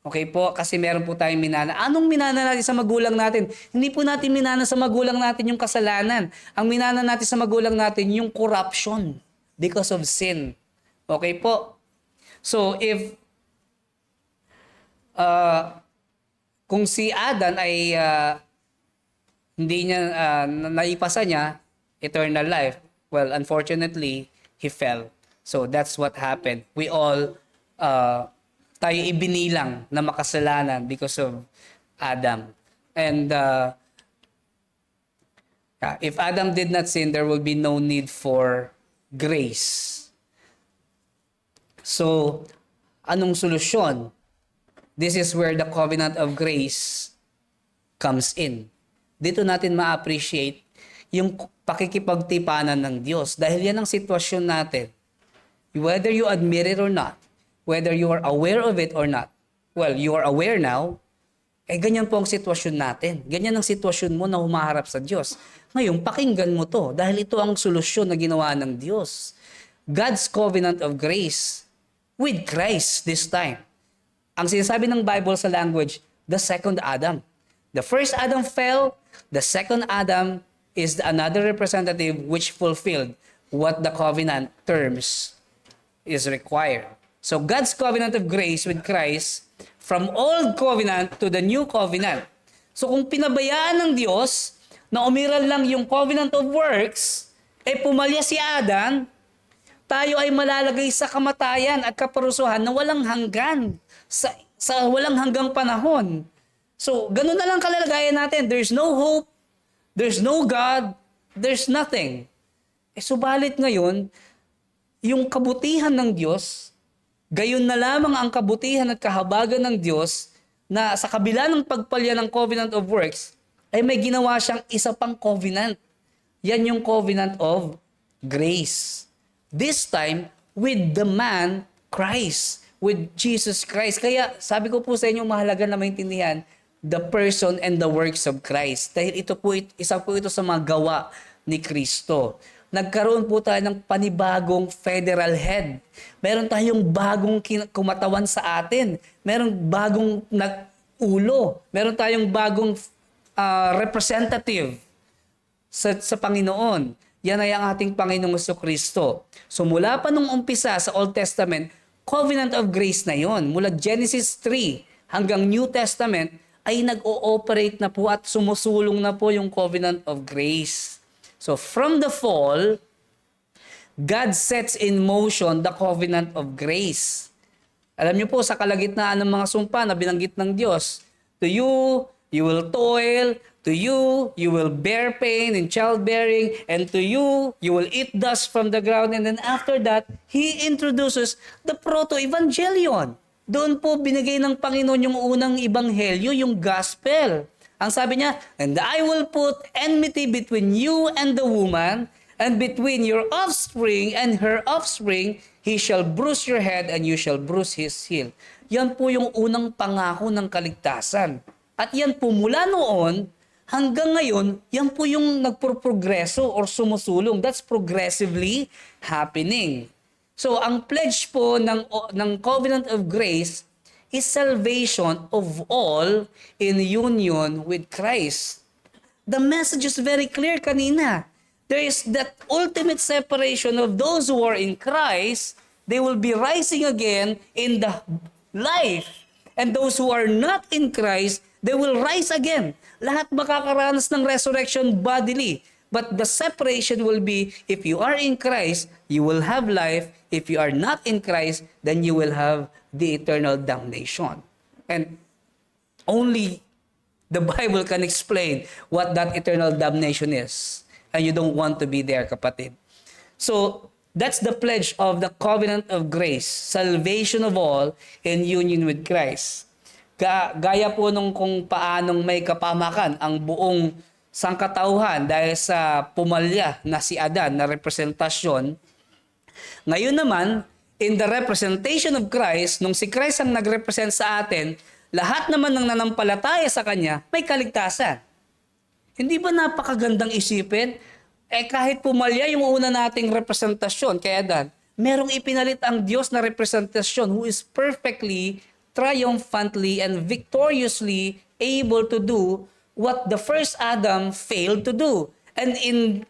Okay po? Kasi meron po tayong minana. Anong minana natin sa magulang natin? Hindi po natin minana sa magulang natin yung kasalanan. Ang minana natin sa magulang natin yung corruption because of sin. Okay po? So if kung si Adan ay hindi niya naipasa niya eternal life, well, unfortunately, he fell. So that's what happened. We all tayo ibinilang na makasalanan because of Adam. And if Adam did not sin, there will be no need for grace. So, anong solusyon? This is where the covenant of grace comes in. Dito natin ma-appreciate yung pakikipagtipanan ng Diyos. Dahil yan ang sitwasyon natin. Whether you admit it or not, whether you are aware of it or not, well, you are aware now, ganyan po ang sitwasyon natin. Ganyan ang sitwasyon mo na humaharap sa Diyos. Ngayon, pakinggan mo to dahil ito ang solusyon na ginawa ng Diyos. God's covenant of grace with Christ this time. Ang sinasabi ng Bible sa language, the second Adam. The first Adam fell, the second Adam is another representative which fulfilled what the covenant terms is required. So God's covenant of grace with Christ from old covenant to the new covenant. So kung pinabayaan ng Diyos na umiral lang yung covenant of works, pumalya si Adan, tayo ay malalagay sa kamatayan at kaparusuhan na walang hanggan, sa walang hanggang panahon. So, ganun na lang kalalagayan natin. There's no hope, there's no God, there's nothing. Subalit ngayon, yung kabutihan ng Diyos, gayon na lamang ang kabutihan at kahabagan ng Diyos na sa kabila ng pagpalya ng covenant of works, ay may ginawa siyang isa pang covenant. Yan yung covenant of grace. This time, with the man, Christ. With Jesus Christ. Kaya sabi ko po sa inyo, mahalaga na maintindihan the person and the works of Christ. Dahil isa po ito sa mga gawa ni Kristo. Nagkaroon po tayo ng panibagong federal head. Meron tayong bagong kumatawan sa atin. Meron bagong ulo. Meron tayong bagong representative sa Panginoon. Yan ay ang ating Panginoong Jesucristo. So mula pa nung umpisa sa Old Testament, covenant of grace na yon. Mula Genesis 3 hanggang New Testament ay nag-ooperate na po at sumusulong na po yung covenant of grace. So from the fall, God sets in motion the covenant of grace. Alam niyo po sa kalagitnaan ng mga sumpa na binanggit ng Diyos, to you, you will toil, to you, you will bear pain in childbearing, and to you, you will eat dust from the ground. And then after that, He introduces the proto-evangelion. Doon po binigay ng Panginoon yung unang ebanghelyo, yung gospel. Ang sabi niya, and I will put enmity between you and the woman, and between your offspring and her offspring, he shall bruise your head and you shall bruise his heel. Yan po yung unang pangako ng kaligtasan. At yan po mula noon, hanggang ngayon, yan po yung nagpro-progreso or sumusulong. That's progressively happening. So, ang pledge po ng Covenant of Grace is salvation of all in union with Christ. The message is very clear kanina. There is that ultimate separation of those who are in Christ. They will be rising again in the life. And those who are not in Christ, they will rise again. Lahat makakaranas ng resurrection bodily. But the separation will be, if you are in Christ, you will have life. If you are not in Christ, then you will have the eternal damnation. And only the Bible can explain what that eternal damnation is. And you don't want to be there, kapatid. So, that's the pledge of the covenant of grace. Salvation of all in union with Christ. Gaya po nung kung paanong may kapamakan ang buong sangkatauhan dahil sa pumalya na si Adan na representasyon. Ngayon naman, in the representation of Christ, nung si Christ ang nagrepresent sa atin, lahat naman ng nanampalataya sa Kanya, may kaligtasan. Hindi ba napakagandang isipin? Kahit pumalya yung una nating representasyon kay Adan, merong ipinalit ang Diyos na representasyon who is perfectly, triumphantly, and victoriously able to do what the first Adam failed to do. And in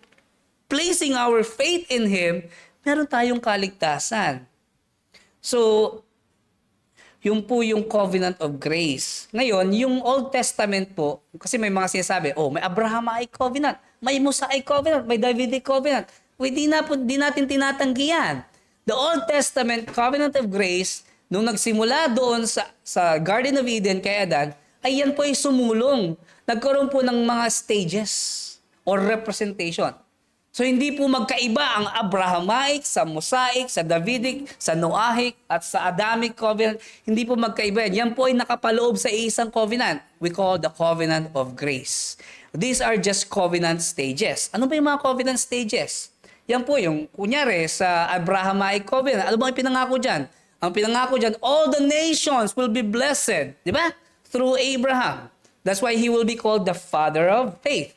placing our faith in Him, meron tayong kaligtasan. So, yun po yung covenant of grace. Ngayon, yung Old Testament po, kasi may mga sinasabi, may Abrahamic covenant, may Mosaic covenant, may Davidic covenant. Di natin tinatanggi yan. The Old Testament covenant of grace, nung nagsimula doon sa Garden of Eden kay Adan, ay yan po ay sumulong. Nagkaroon po ng mga stages or representation. So hindi po magkaiba ang Abrahamic, sa Mosaic, sa Davidic, sa Noahic, at sa Adamic covenant. Hindi po magkaiba yan. Yan po ay nakapaloob sa isang covenant. We call the covenant of grace. These are just covenant stages. Ano ba yung mga covenant stages? Yan po yung, kunyari, sa Abrahamic covenant. Ano ba yung pinangako dyan? Ang pinangako dyan, all the nations will be blessed. Di ba? Through Abraham. That's why he will be called the father of faith.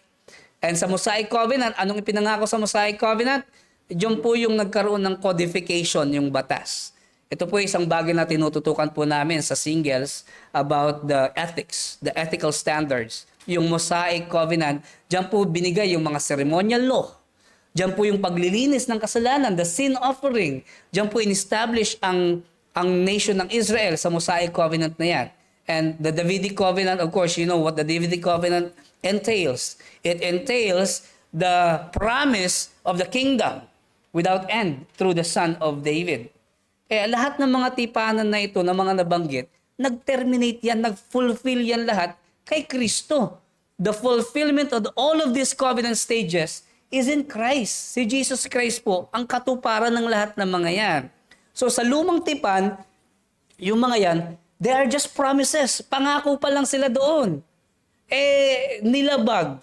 And sa Mosaic Covenant, anong ipinangako sa Mosaic Covenant? Diyan po yung nagkaroon ng codification, yung batas. Ito po isang bagay na tinututukan po namin sa singles about the ethics, the ethical standards. Yung Mosaic Covenant, diyan po binigay yung mga ceremonial law. Diyan po yung paglilinis ng kasalanan, the sin offering. Diyan po in-establish ang nation ng Israel sa Mosaic Covenant na yan. And the Davidic covenant, of course, you know what the Davidic covenant entails. It entails the promise of the kingdom without end through the son of David. Lahat ng mga tipanan na ito, ng mga nabanggit, nag-terminate yan, nag-fulfill yan lahat kay Kristo. The fulfillment of all of these covenant stages is in Christ. Si Jesus Christ po, ang katuparan ng lahat ng mga yan. So sa lumang tipan, yung mga yan, they are just promises. Pangako pa lang sila doon. Nilabag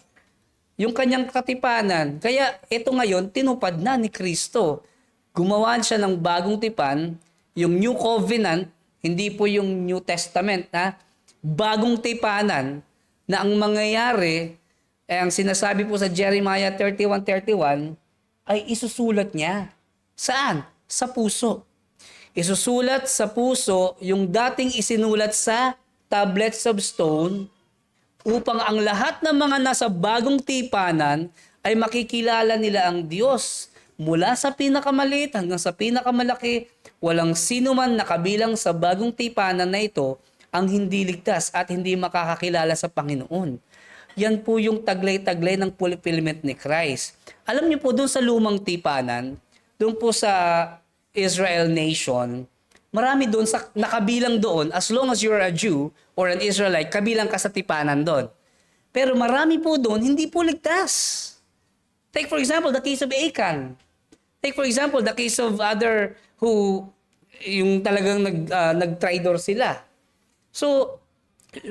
yung kanyang katipanan. Kaya ito ngayon, tinupad na ni Kristo. Gumawa siya ng bagong tipan, yung New Covenant, hindi po yung New Testament, ha? Bagong tipanan na ang mangyayari, ang sinasabi po sa Jeremiah 31:31, ay isusulat niya. Saan? Sa puso. Isusulat sa puso yung dating isinulat sa tablets of stone upang ang lahat ng mga nasa bagong tipanan ay makikilala nila ang Diyos. Mula sa pinakamaliit hanggang sa pinakamalaki, walang sino man nakabilang sa bagong tipanan na ito ang hindi ligtas at hindi makakakilala sa Panginoon. Yan po yung taglay-taglay ng fulfillment ni Christ. Alam niyo po doon sa lumang tipanan, doon po sa Israel nation, marami doon sa nakabilang doon, as long as you're a Jew or an Israelite, kabilang ka sa tipanan doon. Pero marami po doon, hindi po ligtas. Take for example, the case of Achan. Take for example, the case of other who, yung talagang nag-tridor sila. So,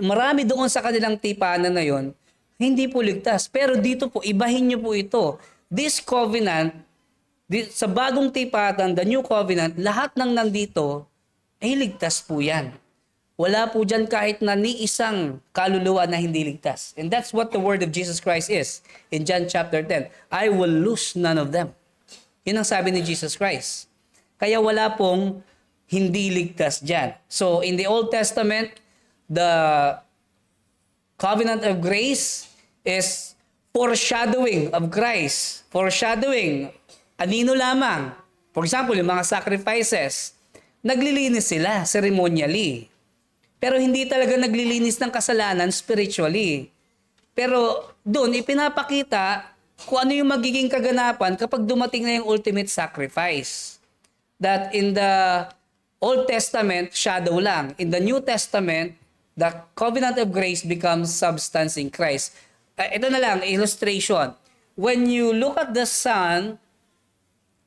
marami doon sa kanilang tipanan na yon, hindi po ligtas. Pero dito po, ibahin niyo po ito. This covenant, sa bagong tipatan, the new covenant, lahat ng nandito, ay ligtas po yan. Wala po dyan kahit na ni isang kaluluwa na hindi ligtas. And that's what the word of Jesus Christ is. In John chapter 10, I will lose none of them. Yun ang sabi ni Jesus Christ. Kaya wala pong hindi ligtas dyan. So, in the Old Testament, the covenant of grace is foreshadowing of Christ. Foreshadowing. Anino lamang. For example, yung mga sacrifices, naglilinis sila ceremonially. Pero hindi talaga naglilinis ng kasalanan spiritually. Pero doon, ipinapakita kung ano yung magiging kaganapan kapag dumating na yung ultimate sacrifice. That in the Old Testament, shadow lang. In the New Testament, the covenant of grace becomes substance in Christ. Ito na lang, illustration. When you look at the sun,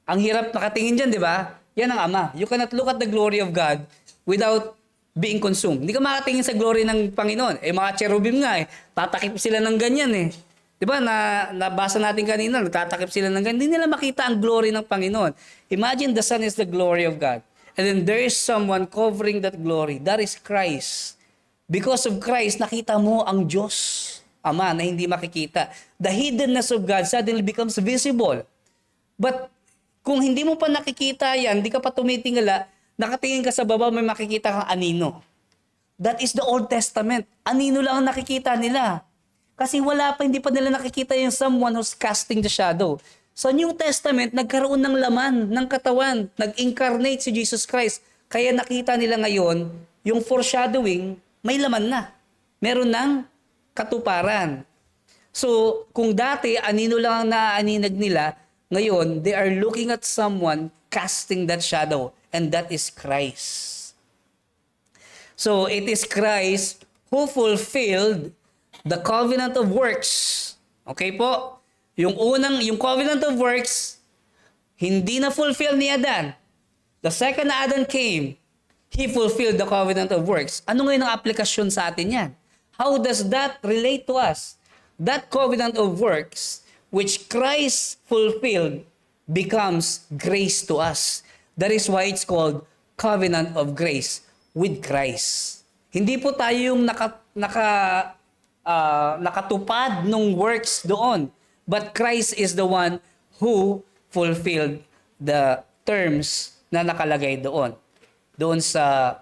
ang hirap nakatingin dyan, di ba? Yan ang Ama. You cannot look at the glory of God without being consumed. Hindi ka makatingin sa glory ng Panginoon. Mga cherubim nga tatakip sila ng ganyan Di ba? Nabasa natin kanina, nagtatakip sila ng ganyan. Hindi nila makita ang glory ng Panginoon. Imagine the sun is the glory of God. And then there is someone covering that glory. That is Christ. Because of Christ, nakita mo ang Diyos, Ama, na hindi makikita. The hiddenness of God suddenly becomes visible. But kung hindi mo pa nakikita yan, hindi ka pa tumitingala, nakatingin ka sa baba, may makikita kang anino. That is the Old Testament. Anino lang ang nakikita nila. Kasi hindi pa nila nakikita yung someone who's casting the shadow. Sa New Testament, nagkaroon ng laman, ng katawan, nag-incarnate si Jesus Christ. Kaya nakita nila ngayon, yung foreshadowing, may laman na. Meron ng katuparan. So, kung dati, anino lang ang naaaninag nila, ngayon, they are looking at someone casting that shadow, and that is Christ. So, it is Christ who fulfilled the covenant of works. Okay po? Yung covenant of works, hindi na fulfill ni Adan. The second Adam came, he fulfilled the covenant of works. Ano ngayon ang aplikasyon sa atin yan? How does that relate to us? That covenant of works, which Christ fulfilled, becomes grace to us. That is why it's called covenant of grace with Christ. Hindi po tayo yung nakatupad ng works doon. But Christ is the one who fulfilled the terms na nakalagay doon. Doon sa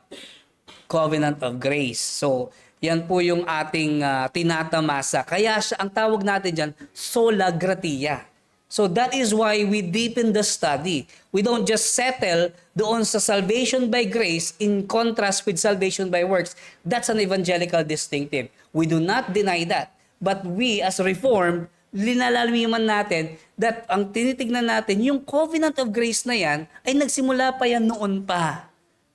covenant of grace. So, yan po yung ating tinatamasa. Kaya ang tawag natin dyan, sola gratia. So that is why we deepen the study. We don't just settle doon sa salvation by grace in contrast with salvation by works. That's an evangelical distinctive. We do not deny that. But we as Reformed, linalaliman natin that ang tinitignan natin, yung covenant of grace na yan, ay nagsimula pa yan noon pa.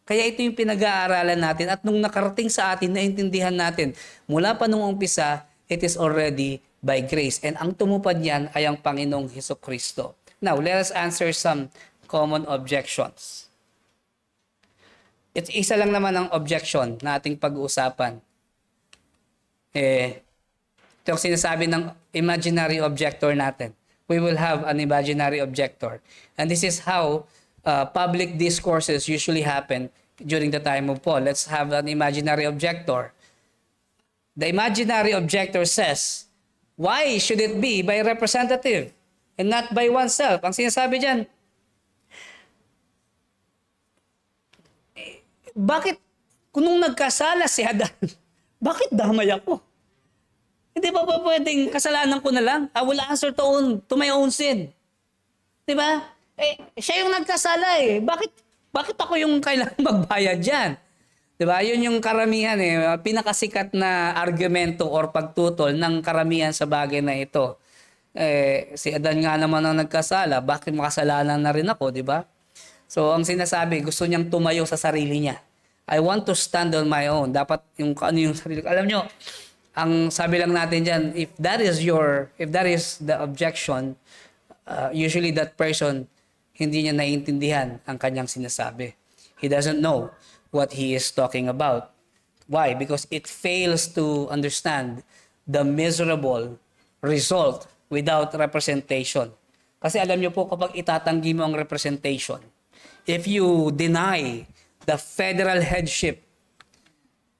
Kaya ito yung pinag-aaralan natin at nung nakarating sa atin, naintindihan natin, mula pa nung umpisa, it is already by grace. And ang tumupad niyan ay ang Panginoong Hesukristo. Now, let us answer some common objections. Isa lang naman ang objection na ating pag-uusapan. Ito ang sinasabi ng imaginary objector natin. We will have an imaginary objector. And this is how public discourses usually happen during the time of Paul. Let's have an imaginary objector. The imaginary objector says, why should it be by representative and not by oneself? Ang sinasabi dyan, bakit kung nung nagkasala si Adan, bakit damay ako? Hindi ba pwedeng kasalanan ko na lang? I will answer to my own sin. Di ba? Siya yung nagkasala eh. Bakit ako yung kailangan magbayad dyan? Di ba? Yun yung karamihan pinakasikat na argumento or pagtutol ng karamihan sa bagay na ito. Si Adan nga naman ang nagkasala, bakit makasalanan na rin ako, di ba? So, ang sinasabi, gusto niyang tumayo sa sarili niya. I want to stand on my own. Dapat yung ano yung sarili. Alam nyo, ang sabi lang natin dyan, if that is the objection, usually that person, hindi niya naiintindihan ang kanyang sinasabi. He doesn't know what he is talking about. Why? Because it fails to understand the miserable result without representation. Kasi alam niyo po, kapag itatanggi mo ang representation, if you deny the federal headship,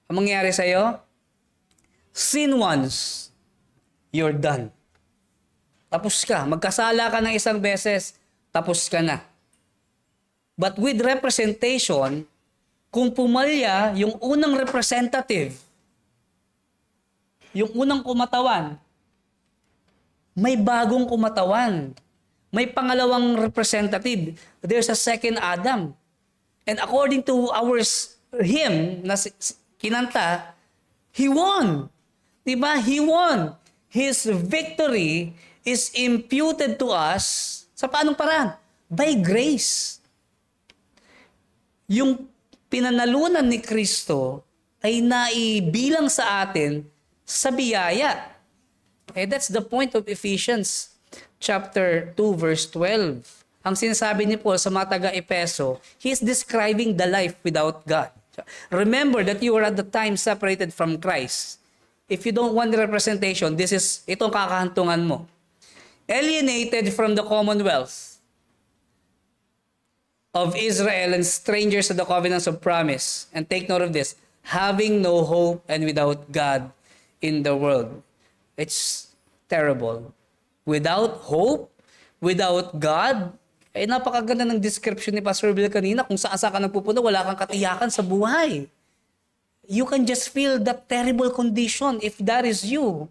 ang mangyayari sa'yo, sin once, you're done. Tapos ka. Magkasala ka ng isang beses, tapos ka na. But with representation, kung pumalya yung unang representative, yung unang kumatawan, may bagong kumatawan. May pangalawang representative. There's a second Adam. And according to our hymn na kinanta, he won. Diba? He won. His victory is imputed to us sa paanong paraan? By grace. Yung pinanalunan ni Kristo ay naibilang sa atin sa biyaya. That's the point of Ephesians chapter 2 verse 12. Ang sinasabi ni Paul sa mga taga-Epeso, he is describing the life without God. Remember that you were at the time separated from Christ. If you don't want the representation, itong kakahantungan mo. Alienated from the commonwealth of Israel and strangers to the covenants of promise. And take note of this, having no hope and without God in the world. It's terrible. Without hope, without God, napakaganda ng description ni Pastor Bill kanina. Kung saan-saan ka nagpupunta, wala kang katiyakan sa buhay. You can just feel that terrible condition if that is you.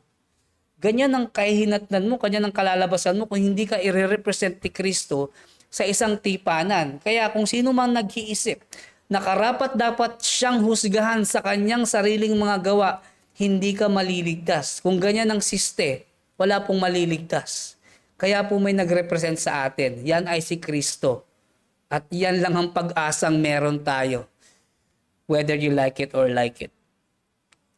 Ganyan ang kahihinatnan mo, ganyan ang kalalabasan mo kung hindi ka i-represent ni Kristo sa isang tipanan. Kaya kung sino mang nag-iisip na karapat dapat siyang husgahan sa kanyang sariling mga gawa, hindi ka maliligtas. Kung ganyan ang siste, wala pong maliligtas. Kaya po may nag-represent sa atin. Yan ay si Kristo. At yan lang ang pag-asang meron tayo. Whether you like it or like it.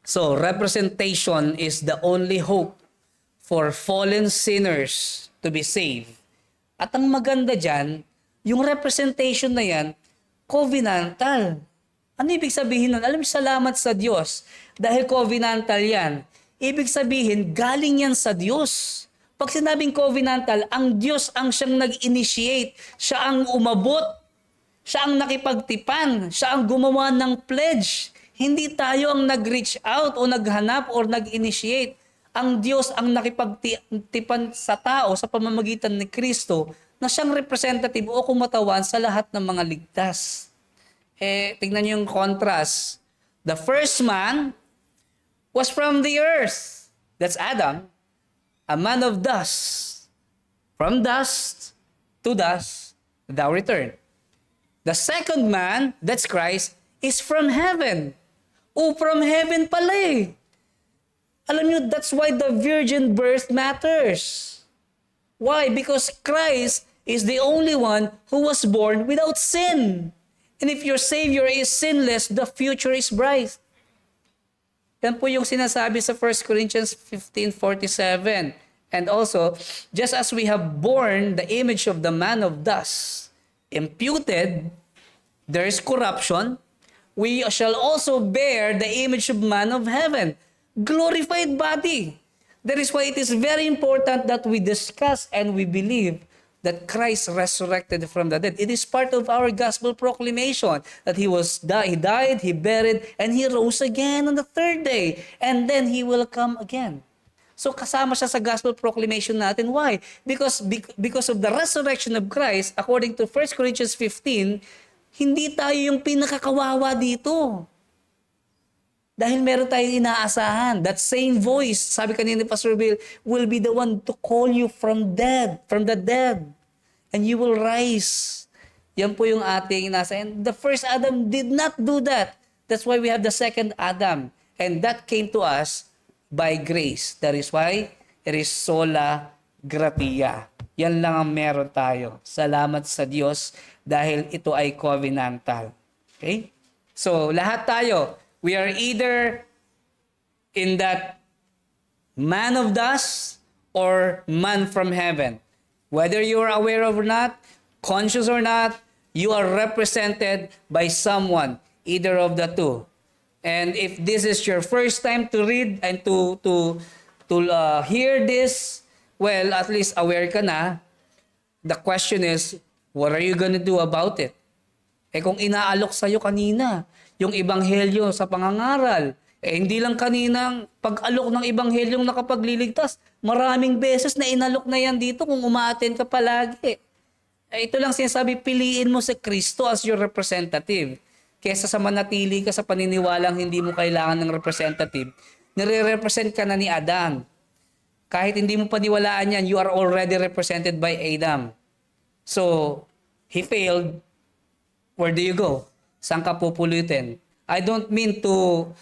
So, representation is the only hope for fallen sinners to be saved. At ang maganda dyan, yung representation na yan, covenantal. Ano ibig sabihin nun? Alam mo, salamat sa Diyos. Dahil covenantal yan. Ibig sabihin, galing yan sa Diyos. Pag sinabing covenantal, ang Diyos ang siyang nag-initiate. Siya ang umabot. Siya ang nakipagtipan. Siya ang gumawa ng pledge. Hindi tayo ang nag-reach out o naghanap or nag-initiate. Ang Diyos ang nakipagtipan sa tao sa pamamagitan ni Kristo na siyang representative o kumatawan sa lahat ng mga ligtas. Tignan niyo yung contrast. The first man was from the earth. That's Adam. A man of dust. From dust to dust, thou return. The second man, that's Christ, is from heaven. From heaven pala eh. Alam niyo, that's why the virgin birth matters. Why? Because Christ is the only one who was born without sin. And if your Savior is sinless, the future is bright. Yan po yung sinasabi sa 1 Corinthians 15:47. And also, just as we have borne the image of the man of dust, imputed, there is corruption, we shall also bear the image of man of heaven, glorified body. That is why it is very important that we discuss and we believe that Christ resurrected from the dead. It is part of our gospel proclamation that He died, He buried, and He rose again on the third day. And then He will come again. So kasama siya sa gospel proclamation natin. Why? Because of the resurrection of Christ, according to 1 Corinthians 15, hindi tayo yung pinakakawawa dito. Dahil meron tayong inaasahan. That same voice, sabi kanina ni Pastor Bill, will be the one to call you from the dead. And you will rise. Yan po yung ating inaasahan. The first Adam did not do that. That's why we have the second Adam. And that came to us by grace. That is why it is sola gratia. Yan lang ang meron tayo. Salamat sa Diyos dahil ito ay covenantal. Okay? So, lahat tayo, we are either in that man of dust or man from heaven. Whether you are aware of or not, conscious or not, you are represented by someone, either of the two. And if this is your first time to read and to hear this, well, at least aware ka na. The question is, what are you gonna do about it? Kung inaalok sa'yo kanina, yung ebanghelyo sa pangangaral, hindi lang kaninang pag-alok ng ebanghelyong nakapagliligtas, maraming beses na inalok na yan dito kung umaattend ka palagi. Ito lang sinasabi, piliin mo si Kristo as your representative. Kesa sa manatili ka sa paniniwalang hindi mo kailangan ng representative, nire-represent ka na ni Adam. Kahit hindi mo paniwalaan yan, you are already represented by Adam. So, he failed. Where do you go? Saan ka pupulutin? I don't mean to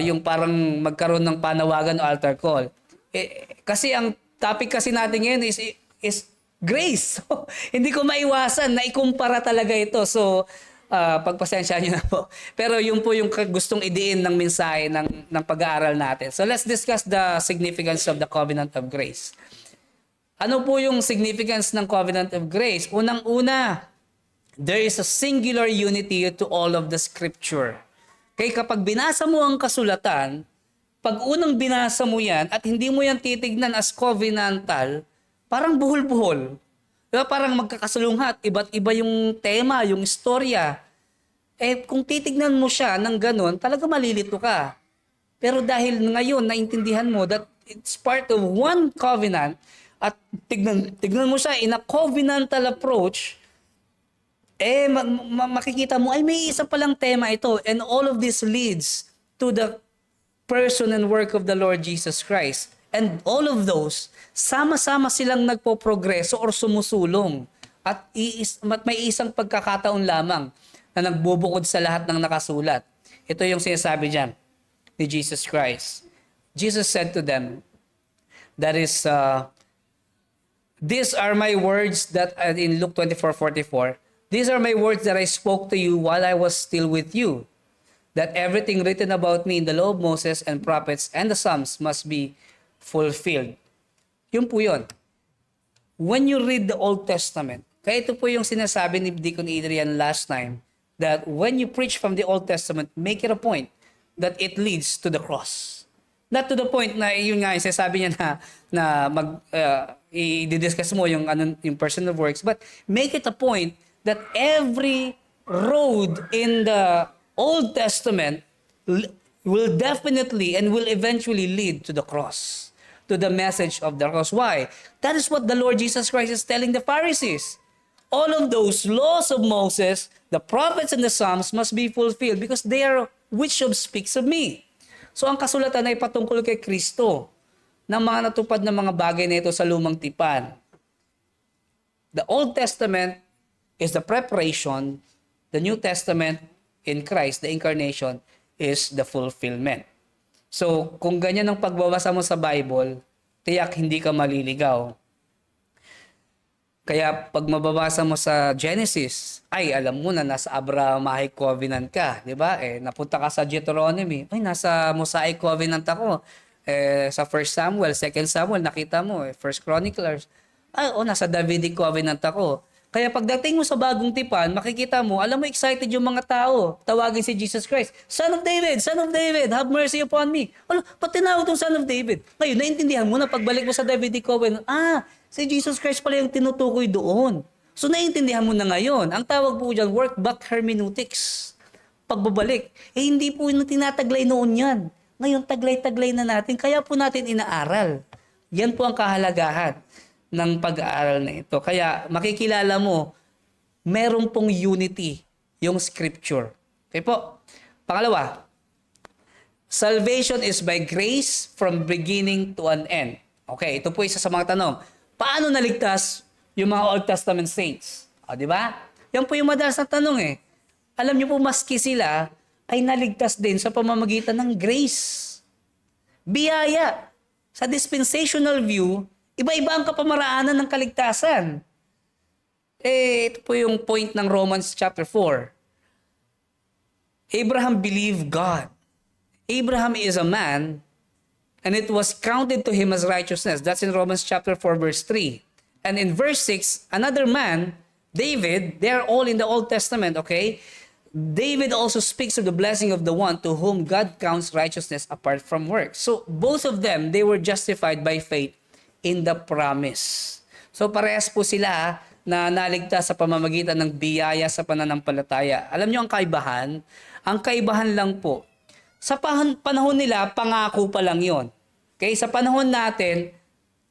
yung parang magkaroon ng panawagan o altar call. Kasi ang topic kasi natin ngayon is grace. So, hindi ko maiwasan na ikumpara talaga ito. So, pagpasensyahan nyo na po. Pero yun po yung gustong idiin ng mensahe ng pag-aaral natin. So let's discuss the significance of the covenant of grace. Ano po yung significance ng covenant of grace? Unang-una, there is a singular unity to all of the scripture. Kaya kapag binasa mo ang kasulatan, pag unang binasa mo yan at hindi mo yan titignan as covenantal, parang buhol-buhol. Diba, parang magkakasalunghat, iba't iba yung tema, yung istorya. Kung titignan mo siya ng ganun, talaga malilito ka. Pero dahil ngayon, naintindihan mo that it's part of one covenant, at tignan mo siya in a covenantal approach, makikita mo, ay may isa palang tema ito. And all of this leads to the person and work of the Lord Jesus Christ. And all of those, sama-sama silang nagpo-progreso or sumusulong. At may isang pagkakataon lamang na nagbubukod sa lahat ng nakasulat. Ito yung sinasabi dyan ni Jesus Christ. Jesus said to them, that is, these are my words that, in Luke 24:44, these are my words that I spoke to you while I was still with you, that everything written about me in the law of Moses and prophets and the Psalms must be fulfilled. Yun po yun. When you read the Old Testament, kaya ito po yung sinasabi ni Deacon Adrian last time, that when you preach from the Old Testament, make it a point that it leads to the cross. Not to the point na yun nga, sinasabi niya na i-discuss mo yung personal works, but make it a point that every road in the Old Testament will definitely and will eventually lead to the cross, to the message of the cross. Why? That is what the Lord Jesus Christ is telling the Pharisees. All of those laws of Moses, the prophets and the Psalms must be fulfilled because they are which of speaks of me. So ang kasulatan ay patungkol kay Kristo ng mga natupad na mga bagay na ito sa lumang tipan. The Old Testament is the preparation, the New Testament in Christ, the incarnation, is the fulfillment. So, kung ganyan ang pagbabasa mo sa Bible, tiyak hindi ka maliligaw. Kaya pag mababasa mo sa Genesis, ay alam mo na nasa Abrahamic covenant ka, 'di ba? Napunta ka sa Deuteronomy, ay nasa Mosaic covenant ako. Sa First Samuel, Second Samuel nakita mo, First Chronicles. Nasa Davidic covenant ako. Kaya pagdating mo sa bagong tipan, makikita mo, alam mo excited yung mga tao. Tawagin si Jesus Christ, Son of David, have mercy upon me. Pati tinawag tong Son of David. Ngayon, naintindihan mo na pagbalik mo sa Davidic covenant, si Jesus Christ pala yung tinutukoy doon. So naiintindihan mo na ngayon. Ang tawag po dyan, work back hermeneutics. Pagbabalik. Hindi po yung tinataglay noon yan. Ngayon, taglay-taglay na natin. Kaya po natin inaaral. Yan po ang kahalagahan ng pag-aaral na ito. Kaya makikilala mo, meron pong unity yung scripture. Okay po. Pangalawa, salvation is by grace from beginning to an end. Okay, ito po isa sa mga tanong. Paano naligtas yung mga Old Testament saints? Di ba? Yan po yung madalas na tanong Alam niyo po, maski sila ay naligtas din sa pamamagitan ng grace. Biyaya. Sa dispensational view, iba-iba ang kapamaraanan ng kaligtasan. Ito po yung point ng Romans chapter 4. Abraham believed God. Abraham is a man, and it was counted to him as righteousness. That's in Romans chapter 4, verse 3. And in verse 6, another man, David, they're all in the Old Testament, okay? David also speaks of the blessing of the one to whom God counts righteousness apart from works. So both of them, they were justified by faith in the promise. So parehas po sila na naligtas sa pamamagitan ng biyaya sa pananampalataya. Alam niyo ang kaibahan? Ang kaibahan lang po, sa panahon nila, pangako pa lang yon. Okay? Sa panahon natin,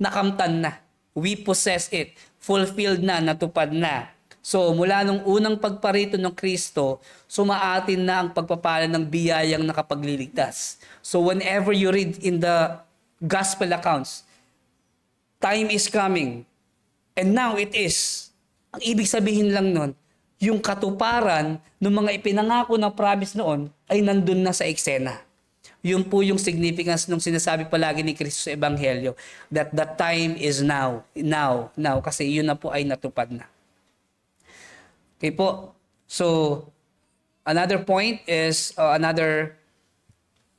nakamtan na. We possess it. Fulfilled na, natupad na. So, mula nung unang pagparito ng Kristo, sumaatin na ang pagpapala ng biyayang nakapagliligtas. So, whenever you read in the gospel accounts, time is coming. And now it is. Ang ibig sabihin lang nun, yung katuparan ng mga ipinangako na promise noon ay nandun na sa eksena. Yun po yung significance nung sinasabi palagi ni Kristo sa Ebanghelyo, that the time is now. Now. Kasi yun na po ay natupad na. Okay po. So, another point is, another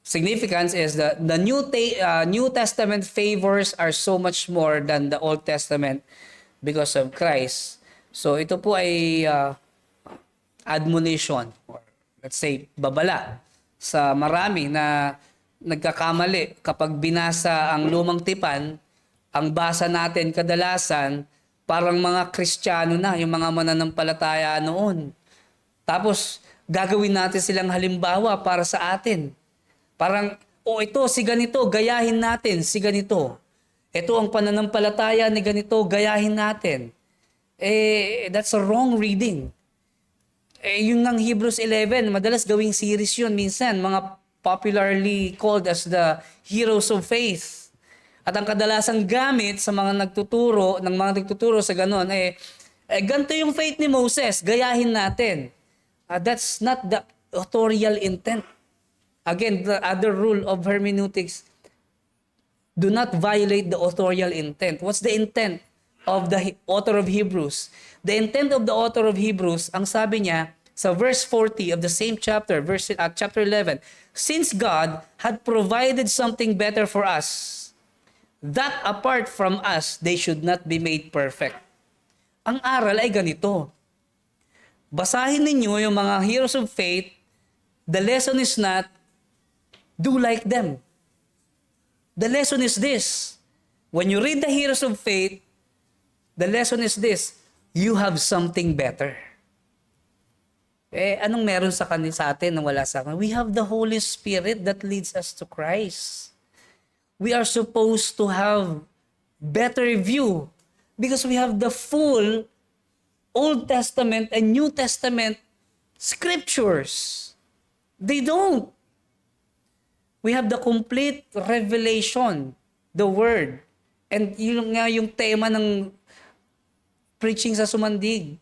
significance is that the New Testament favors are so much more than the Old Testament because of Christ. So, ito po ay admonition, or let's say, babala sa marami na nagkakamali kapag binasa ang lumang tipan. Ang basa natin kadalasan, parang mga Kristiyano na, yung mga mananampalataya noon. Tapos, gagawin natin silang halimbawa para sa atin. Parang, ito, si ganito, gayahin natin, si ganito. Ito ang pananampalataya ni ganito, gayahin natin. That's a wrong reading. Yung ng Hebrews 11, madalas gawing series yun minsan, mga popularly called as the heroes of faith. At ang kadalasang gamit sa mga nagtuturo sa ganon, ganito yung faith ni Moses, gayahin natin. That's not the authorial intent. Again, the other rule of hermeneutics, do not violate the authorial intent. What's the intent of the author of Hebrews? The intent of the author of Hebrews, ang sabi niya sa verse 40 of the same chapter, chapter 11, since God had provided something better for us, that apart from us, they should not be made perfect. Ang aral ay ganito. Basahin ninyo yung mga heroes of faith. The lesson is not, do like them. The lesson is this. When you read the heroes of faith, the lesson is this. You have something better. Anong meron sa atin na wala sa atin? We have the Holy Spirit that leads us to Christ. We are supposed to have better view because we have the full Old Testament and New Testament scriptures. They don't. We have the complete revelation, the Word. And yun nga yung tema ng preaching sa Sumandig.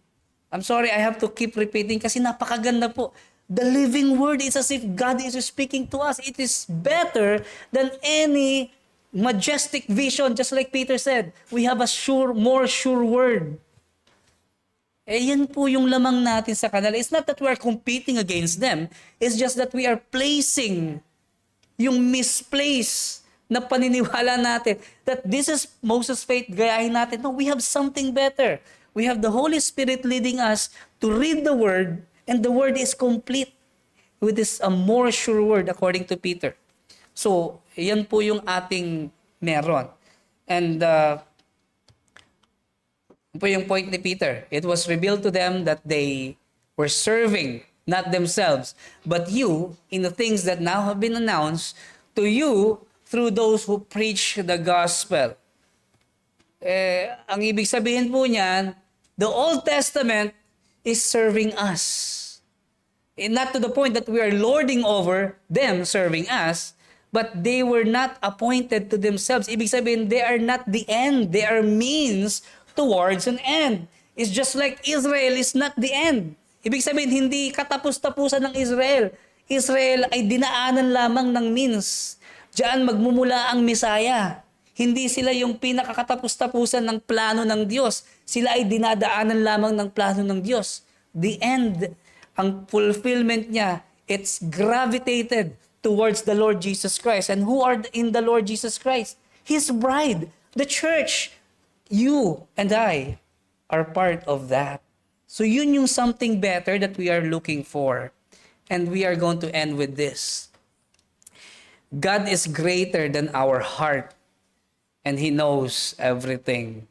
I'm sorry, I have to keep repeating kasi napakaganda po. The living Word is as if God is speaking to us. It is better than any majestic vision, just like Peter said. We have a more sure Word. Yan po yung lamang natin sa kanila. It's not that we are competing against them. It's just that we are placing yung misplaced na paniniwala natin that this is Moses' faith, gayahin natin. No, we have something better. We have the Holy Spirit leading us to read the Word, and the Word is complete with this a more sure word according to Peter. So, yan po yung ating meron. And po yung point ni Peter. It was revealed to them that they were serving not themselves, but you in the things that now have been announced to you through those who preach the gospel. Ang ibig sabihin po niyan, the Old Testament is serving us. And not to the point that we are lording over them serving us, but they were not appointed to themselves. Ibig sabihin, they are not the end. They are means towards an end. It's just like Israel is not the end. Ibig sabihin, hindi katapos-tapusan ng Israel. Israel ay dinaanan lamang ng means. Diyan magmumula ang Misaya. Hindi sila yung pinakakatapos-tapusan ng plano ng Diyos. Sila ay dinadaanan lamang ng plano ng Diyos. The end, ang fulfillment niya, it's gravitated towards the Lord Jesus Christ. And who are in the Lord Jesus Christ? His bride, the church. You and I are part of that. So yun yung something better that we are looking for. And we are going to end with this. God is greater than our heart. And He knows everything.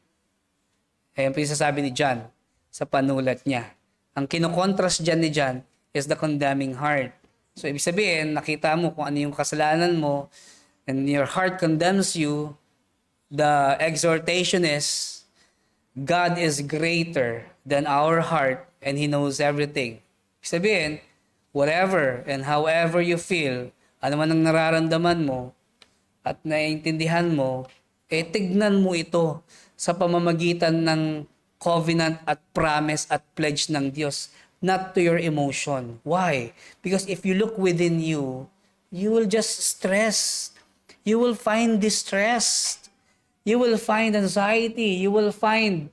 Ayan po yung sasabi ni John sa panulat niya. Ang kinokontrast dyan ni John is the condemning heart. So ibig sabihin, nakita mo kung ano yung kasalanan mo, and your heart condemns you. The exhortation is, God is greater than our heart and He knows everything. Ibig sabihin, whatever and however you feel, ano man ang nararamdaman mo at naiintindihan mo, tignan mo ito sa pamamagitan ng covenant at promise at pledge ng Diyos, not to your emotion. Why? Because if you look within you, you will just stress. You will find distressed. You will find anxiety. You will find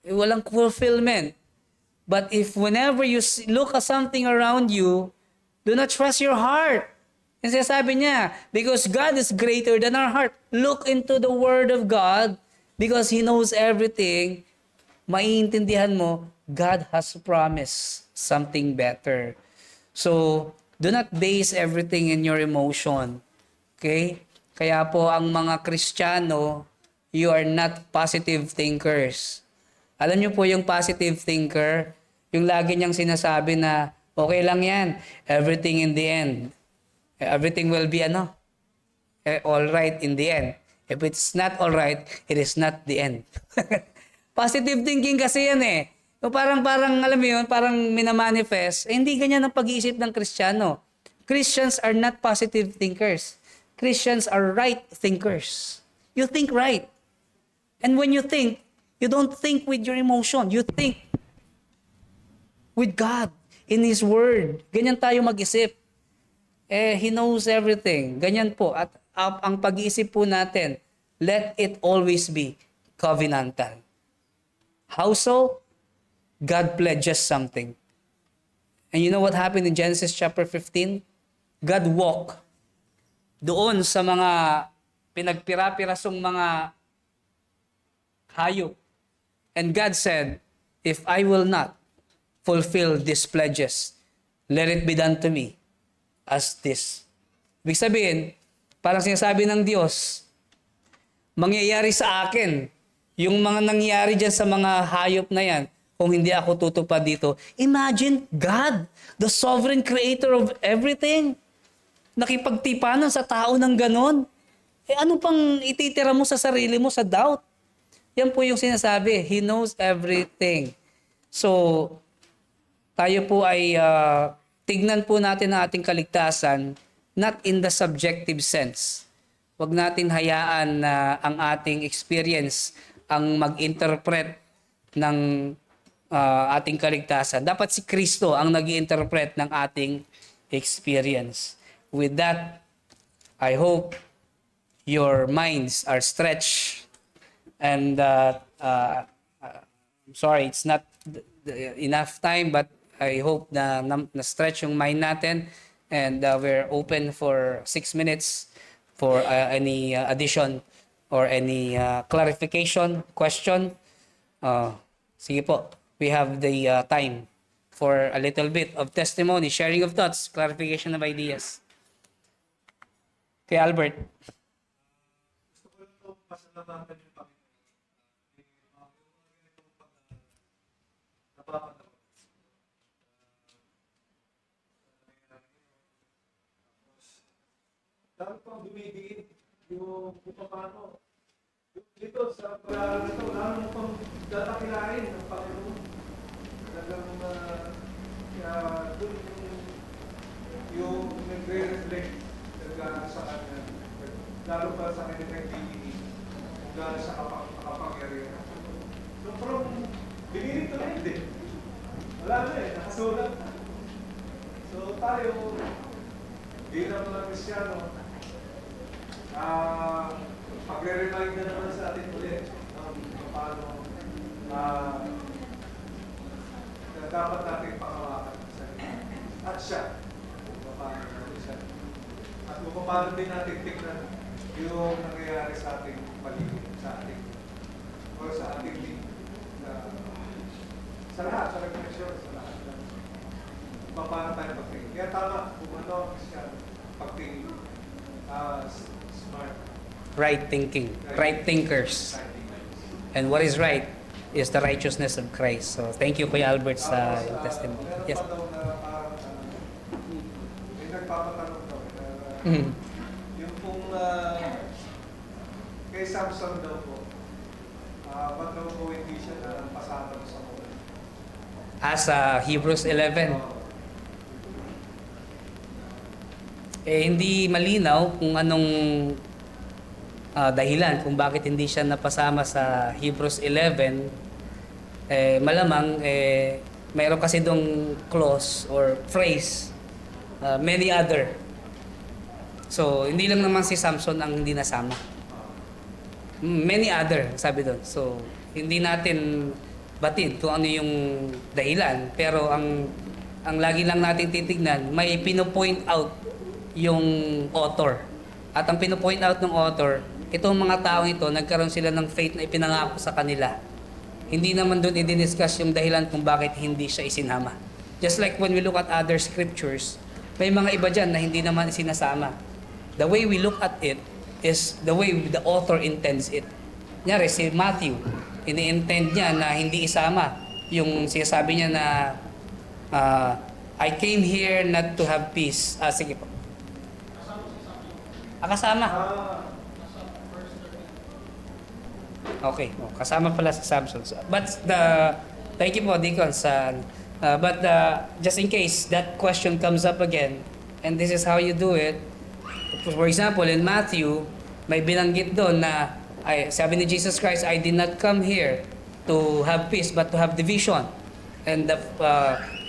walang fulfillment. But if whenever you look at something around you, do not trust your heart. And sabi niya, because God is greater than our heart. Look into the Word of God because He knows everything. Maiintindihan mo, God has promised something better. So, do not base everything in your emotion. Okay? Kaya po ang mga Kristiyano, you are not positive thinkers. Alam niyo po yung positive thinker, yung lagi niyang sinasabi na, okay lang yan, everything in the end. Everything will be all right in the end. If it's not all right, it is not the end. Positive thinking kasi yan eh. So parang alam mo yun, parang minamanifest. Hindi ganyan ang pag-iisip ng Kristiyano. Christians are not positive thinkers. Christians are right thinkers. You think right. And when you think, you don't think with your emotion. You think with God, in His Word. Ganyan tayo mag-isip. He knows everything. Ganyan po. At ang pag-iisip po natin, let it always be covenantal. How so? God pledges something. And you know what happened in Genesis chapter 15? God walked doon sa mga pinagpira-pirasong mga hayop. And God said, if I will not fulfill these pledges, let it be done to me as this. Ibig sabihin, parang sinasabi ng Diyos, mangyayari sa akin yung mga nangyayari dyan sa mga hayop na yan kung hindi ako tutupad dito. Imagine God, the sovereign creator of everything, nakipagtipanan sa tao ng ganon. Ano pang ititira mo sa sarili mo sa doubt? Yan po yung sinasabi. He knows everything. So, tayo po ay tignan po natin ang ating kaligtasan not in the subjective sense. Huwag natin hayaan na ang ating experience ang mag-interpret ng ating kaligtasan. Dapat si Kristo ang nag-interpret ng ating experience. With that, I hope your minds are stretched and sorry, it's not enough time, but I hope na stretch yung mind natin, and we're open for 6 minutes for any addition or any clarification, question. Sige po, we have the time for a little bit of testimony, sharing of thoughts, clarification of ideas. Kay Albert. Dami pang dumidiin yung kung paano. Dito sa pag-aaral na ito, lalo mo pang datakilain ng Panginoon. Talagang doon yung nagre-reflect talaga sa kanya. Lalo pa sa kanya nag-DVD kung gano'n sa kapangyarihan. So from beginning to end eh. Wala na eh, nakasulat na. So tayo, bilang mga Kristyano, magre-remind na naman sa atin ulit kung paano na dapat natin pangawakan sa at siya kung paano natin siya. At kung paano din natin tignan yung nangyayari sa ating paligid, sa ating o sa ating din. Sa lahat, sa refleksyon, sa lahat. Kung paano tayo pagtingin. Kaya tama, kung ano siya pagtingin. Smart. Right thinking, right thinkers. And what is right is the righteousness of Christ. So thank you, Kuya Albert, sa testimony. Yes. May nagpapatanong daw. Yung kung kay Samson daw po, ba't daw po hindi siya na pasama sa mga? As Hebrews 11, hindi malinaw kung anong dahilan kung bakit hindi siya napasama sa Hebrews 11. Malamang mayroon kasi dong clause or phrase, many other. So hindi lang naman si Samson ang hindi nasama, many other sabi doon. So hindi natin batid kung ano yung dahilan, pero ang lagi lang natin titignan, may pino-point out yung author. At ang pino-point out ng author, itong mga taong ito, nagkaroon sila ng faith na ipinangako sa kanila. Hindi naman doon i-discuss yung dahilan kung bakit hindi siya isinama. Just like when we look at other scriptures, may mga iba dyan na hindi naman isinasama. The way we look at it is the way the author intends it. Kunyari, si Matthew, ini-intend niya na hindi isama. Yung sinasabi niya na, I came here not to have peace. Sige po. Kasama. Okay, kasama pala sa Samson. But thank you po, Deacon. But just in case that question comes up again, and this is how you do it. For example, in Matthew, may binanggit doon na sabi ni Jesus Christ, I did not come here to have peace, but to have division. And the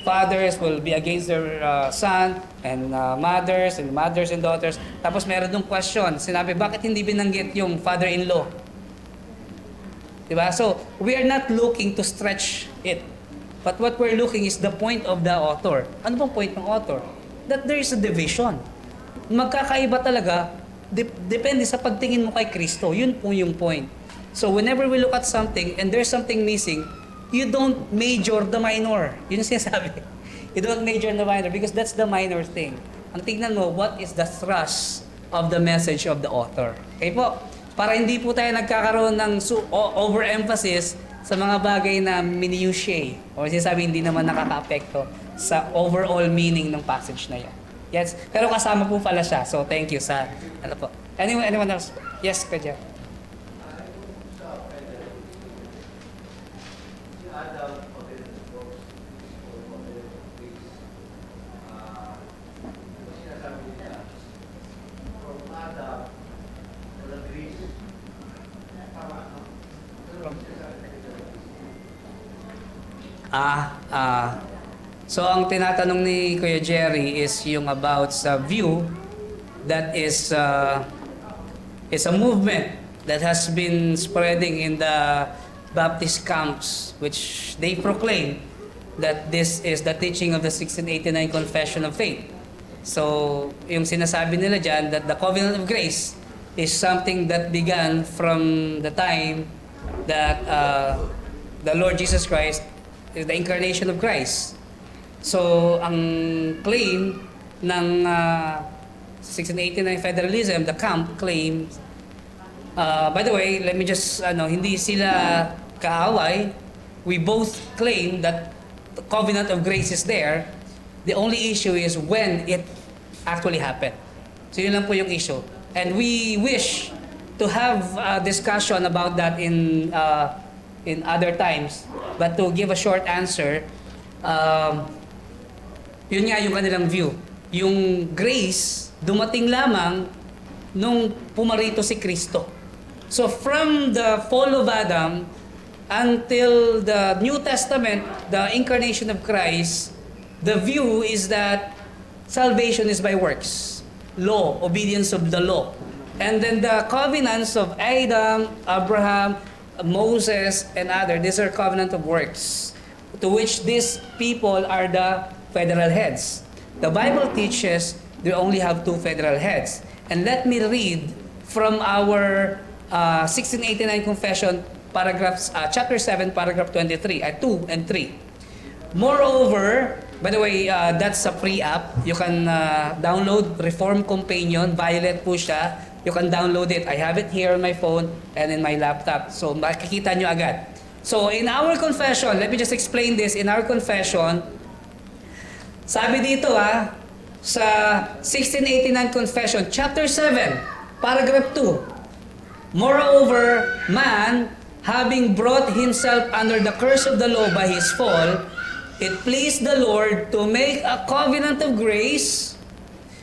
fathers will be against their son, and mothers and daughters. Tapos meron dong question, sinabi, bakit hindi binanggit yung father-in-law? Diba? So, we are not looking to stretch it. But what we're looking is the point of the author. Ano bang point ng author? That there is a division. Magkakaiba talaga, depende sa pagtingin mo kay Kristo. Yun po yung point. So, whenever we look at something and there's something missing, you don't major the minor. Yun yung sinasabi. You don't major the minor because that's the minor thing. Ang tignan mo, what is the thrust of the message of the author? Okay po? Para hindi po tayo nagkakaroon ng overemphasis sa mga bagay na minutiae. O sinasabi, hindi naman nakaka-apekto sa overall meaning ng passage na yan. Yes, pero kasama po pala siya. So, thank you sa, ano po. Anyone else? Yes, Kaja. So ang tinatanong ni Kuya Jerry is yung about sa view that is a movement that has been spreading in the Baptist camps, which they proclaim that this is the teaching of the 1689 Confession of Faith. So, yung sinasabi nila dyan, that the covenant of grace is something that began from the time that the Lord Jesus Christ is the incarnation of Christ. So, ang claim ng 1689 federalism, the camp claims, by the way, let me just, hindi sila kaaway. We both claim that the covenant of grace is there. The only issue is when it actually happened. So yun lang po yung issue. And we wish to have a discussion about that in other times. But to give a short answer, yun nga yung kanilang view. Yung grace, dumating lamang nung pumarito si Kristo. So from the fall of Adam until the New Testament, the incarnation of Christ, the view is that salvation is by works, law, obedience of the law. And then the covenants of Adam, Abraham, Moses, and others, these are covenant of works, to which these people are the federal heads. The Bible teaches they only have two federal heads. And let me read from our 1689 Confession, chapter 7, paragraph 23, 2 and 3. Moreover, by the way, that's a free app. You can download Reform Companion. Violet po siya. You can download it. I have it here on my phone and in my laptop. So makikita nyo agad. So in our confession, let me just explain this. In our confession, sabi dito sa 1689 Confession, chapter 7, paragraph 2. Moreover, man, having brought himself under the curse of the law by his fall, it pleased the Lord to make a covenant of grace,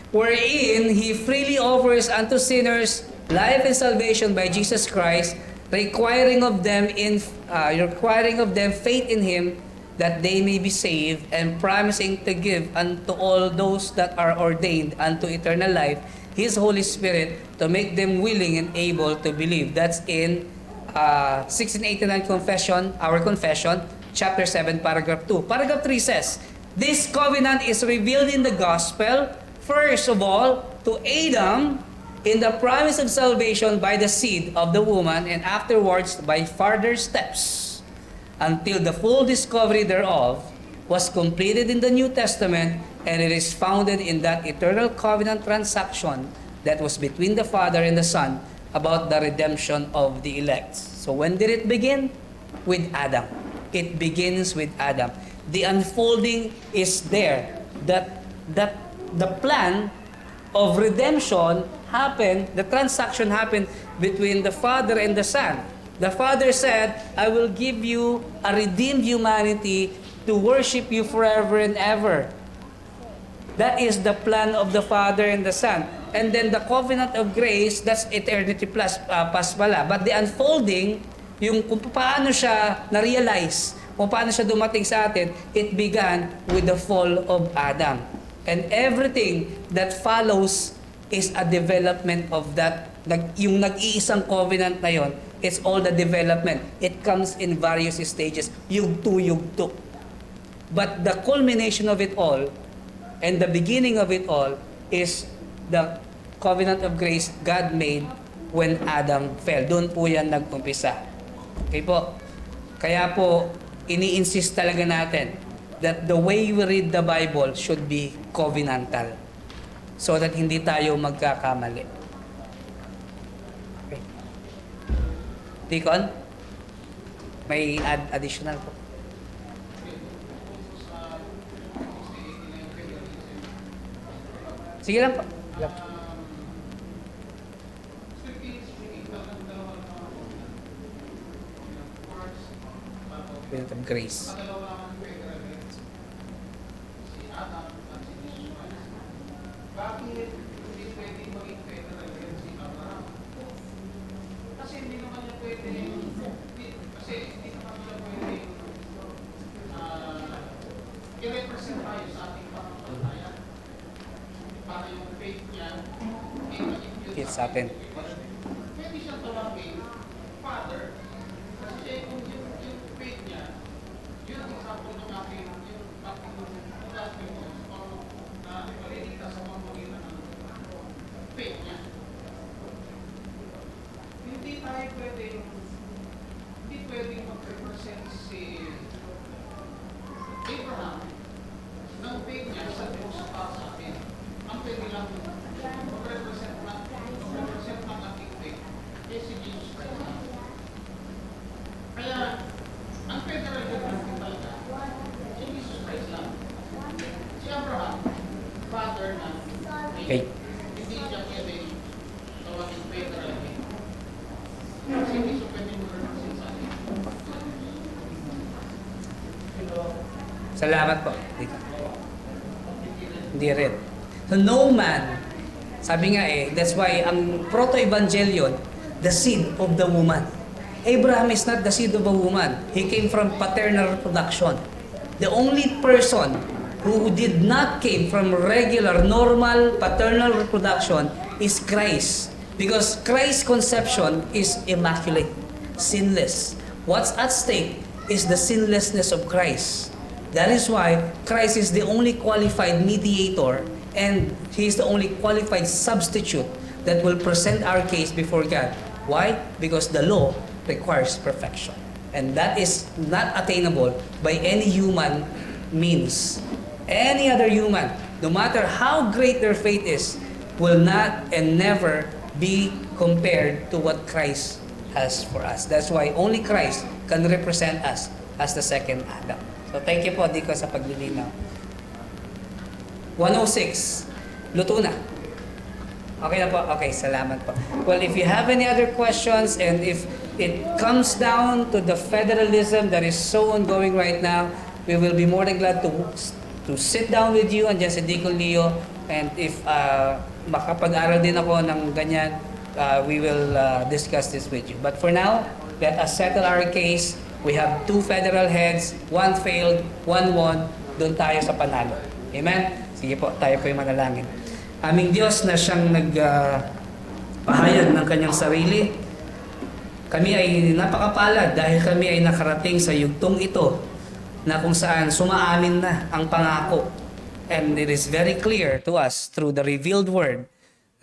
wherein He freely offers unto sinners life and salvation by Jesus Christ, requiring of them faith in Him, that they may be saved, and promising to give unto all those that are ordained unto eternal life His Holy Spirit, to make them willing and able to believe. That's in 1689 Confession, our confession, chapter 7, paragraph 2. Paragraph 3 says, this covenant is revealed in the gospel, first of all, to Adam, in the promise of salvation by the seed of the woman, and afterwards by further steps, until the full discovery thereof was completed in the New Testament, and it is founded in that eternal covenant transaction that was between the Father and the Son about the redemption of the elect. So when did it begin? With Adam. It begins with Adam. The unfolding is there. That the plan of redemption happened, the transaction happened between the Father and the Son. The Father said, I will give you a redeemed humanity to worship you forever and ever. That is the plan of the Father and the Son. And then the covenant of grace, that's eternity plus past pala. But the unfolding, yung kung paano siya na-realize, kung paano siya dumating sa atin, it began with the fall of Adam. And everything that follows is a development of that. Yung nag-iisang covenant na yon, it's all the development. It comes in various stages. Yugto. But the culmination of it all, and the beginning of it all, is the covenant of grace God made when Adam fell. Doon po yan nag-umpisa. Okay po? Kaya po, ini-insist talaga natin that the way we read the Bible should be covenantal, so that hindi tayo magkakamali. Okay. Deacon? May additional po. Sige lang po. Covenant of grace. Bakit hindi pwedeng maging federal yan si Abraham? Kasi hindi naman niya pwede, kasi hindi naman niya pwede i-represent tayo sa ating pangangalayan. Para yung faith niya, It's happened. pwede siyang tawagin Father, kasi kung yung federal government talaga, si Jesus Christ lang. Si Abraham, father ng Okay. hindi siya pwede tawagin federal head. Kasi hindi siya pwede mag-represent sa atin. Salamat po. Hindi rin. So no man, sabi nga that's why ang proto-evangelion, the seed of the woman. Abraham is not the seed of a woman. He came from paternal reproduction. The only person who did not came from regular, normal paternal reproduction is Christ. Because Christ's conception is immaculate, sinless. What's at stake is the sinlessness of Christ. That is why Christ is the only qualified mediator and He is the only qualified substitute that will present our case before God. Why? Because the law requires perfection. And that is not attainable by any human means. Any other human, no matter how great their faith is, will not and never be compared to what Christ has for us. That's why only Christ can represent us as the second Adam. So thank you po, Diko, sa paglilinaw. 106. Luto na. Okay na po? Okay, salamat po. Well, if you have any other questions and if it comes down to the federalism that is so ongoing right now, we will be more than glad to sit down with you and just si Deacon Leo, and if makapag-aral din ako ng ganyan, we will discuss this with you. But for now, let us settle our case. We have 2 federal heads, 1 failed, 1 won. Doon tayo sa panalo. Amen? Sige po, tayo po yung manalangin. Aming Diyos na siyang nagpahayag ng kanyang sarili, kami ay napakapalad dahil kami ay nakarating sa yugtong ito na kung saan sumaamin na ang pangako. And it is very clear to us through the revealed word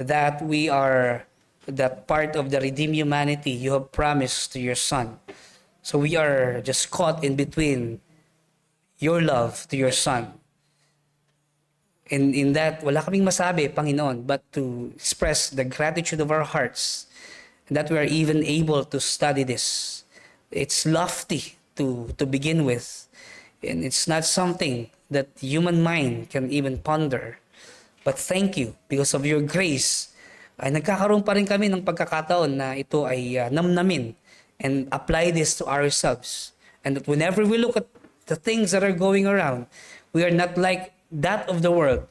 that we are that part of the redeemed humanity you have promised to your Son. So we are just caught in between your love to your Son. In that, wala kaming masabi, Panginoon, but to express the gratitude of our hearts that we are even able to study this. It's lofty to begin with, and it's not something that human mind can even ponder. But thank you, because of your grace, ay nagkakaroon pa rin kami ng pagkakataon na ito ay namnamin and apply this to ourselves. And that whenever we look at the things that are going around, we are not like that of the world,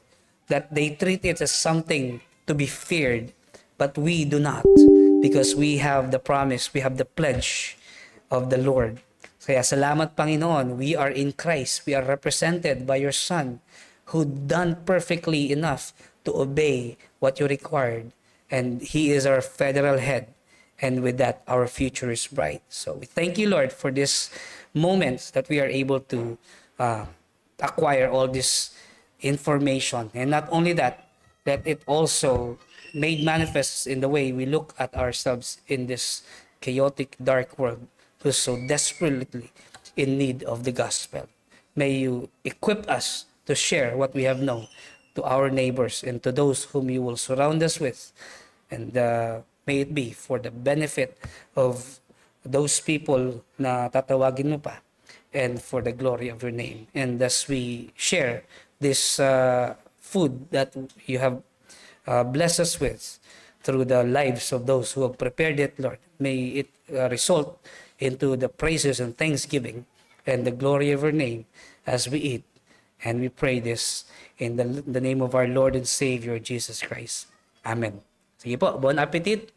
that they treat it as something to be feared, but we do not, because we have the promise, we have the pledge of the Lord. Kaya salamat, Panginoon, we are in Christ, we are represented by your Son, who done perfectly enough to obey what you required, and He is our federal head, and with that, our future is bright. So we thank you, Lord, for this moment that we are able to acquire all this information. And not only that, that it also made manifest in the way we look at ourselves in this chaotic, dark world who's so desperately in need of the gospel. May you equip us to share what we have known to our neighbors and to those whom you will surround us with. And may it be for the benefit of those people na tatawagin mo pa, and for the glory of your name. And as we share this food that you have blessed us with through the lives of those who have prepared it, Lord, may it result into the praises and thanksgiving and the glory of your name as we eat. And we pray this in the name of our Lord and Savior, Jesus Christ. Amen. Sige po, bon appetit.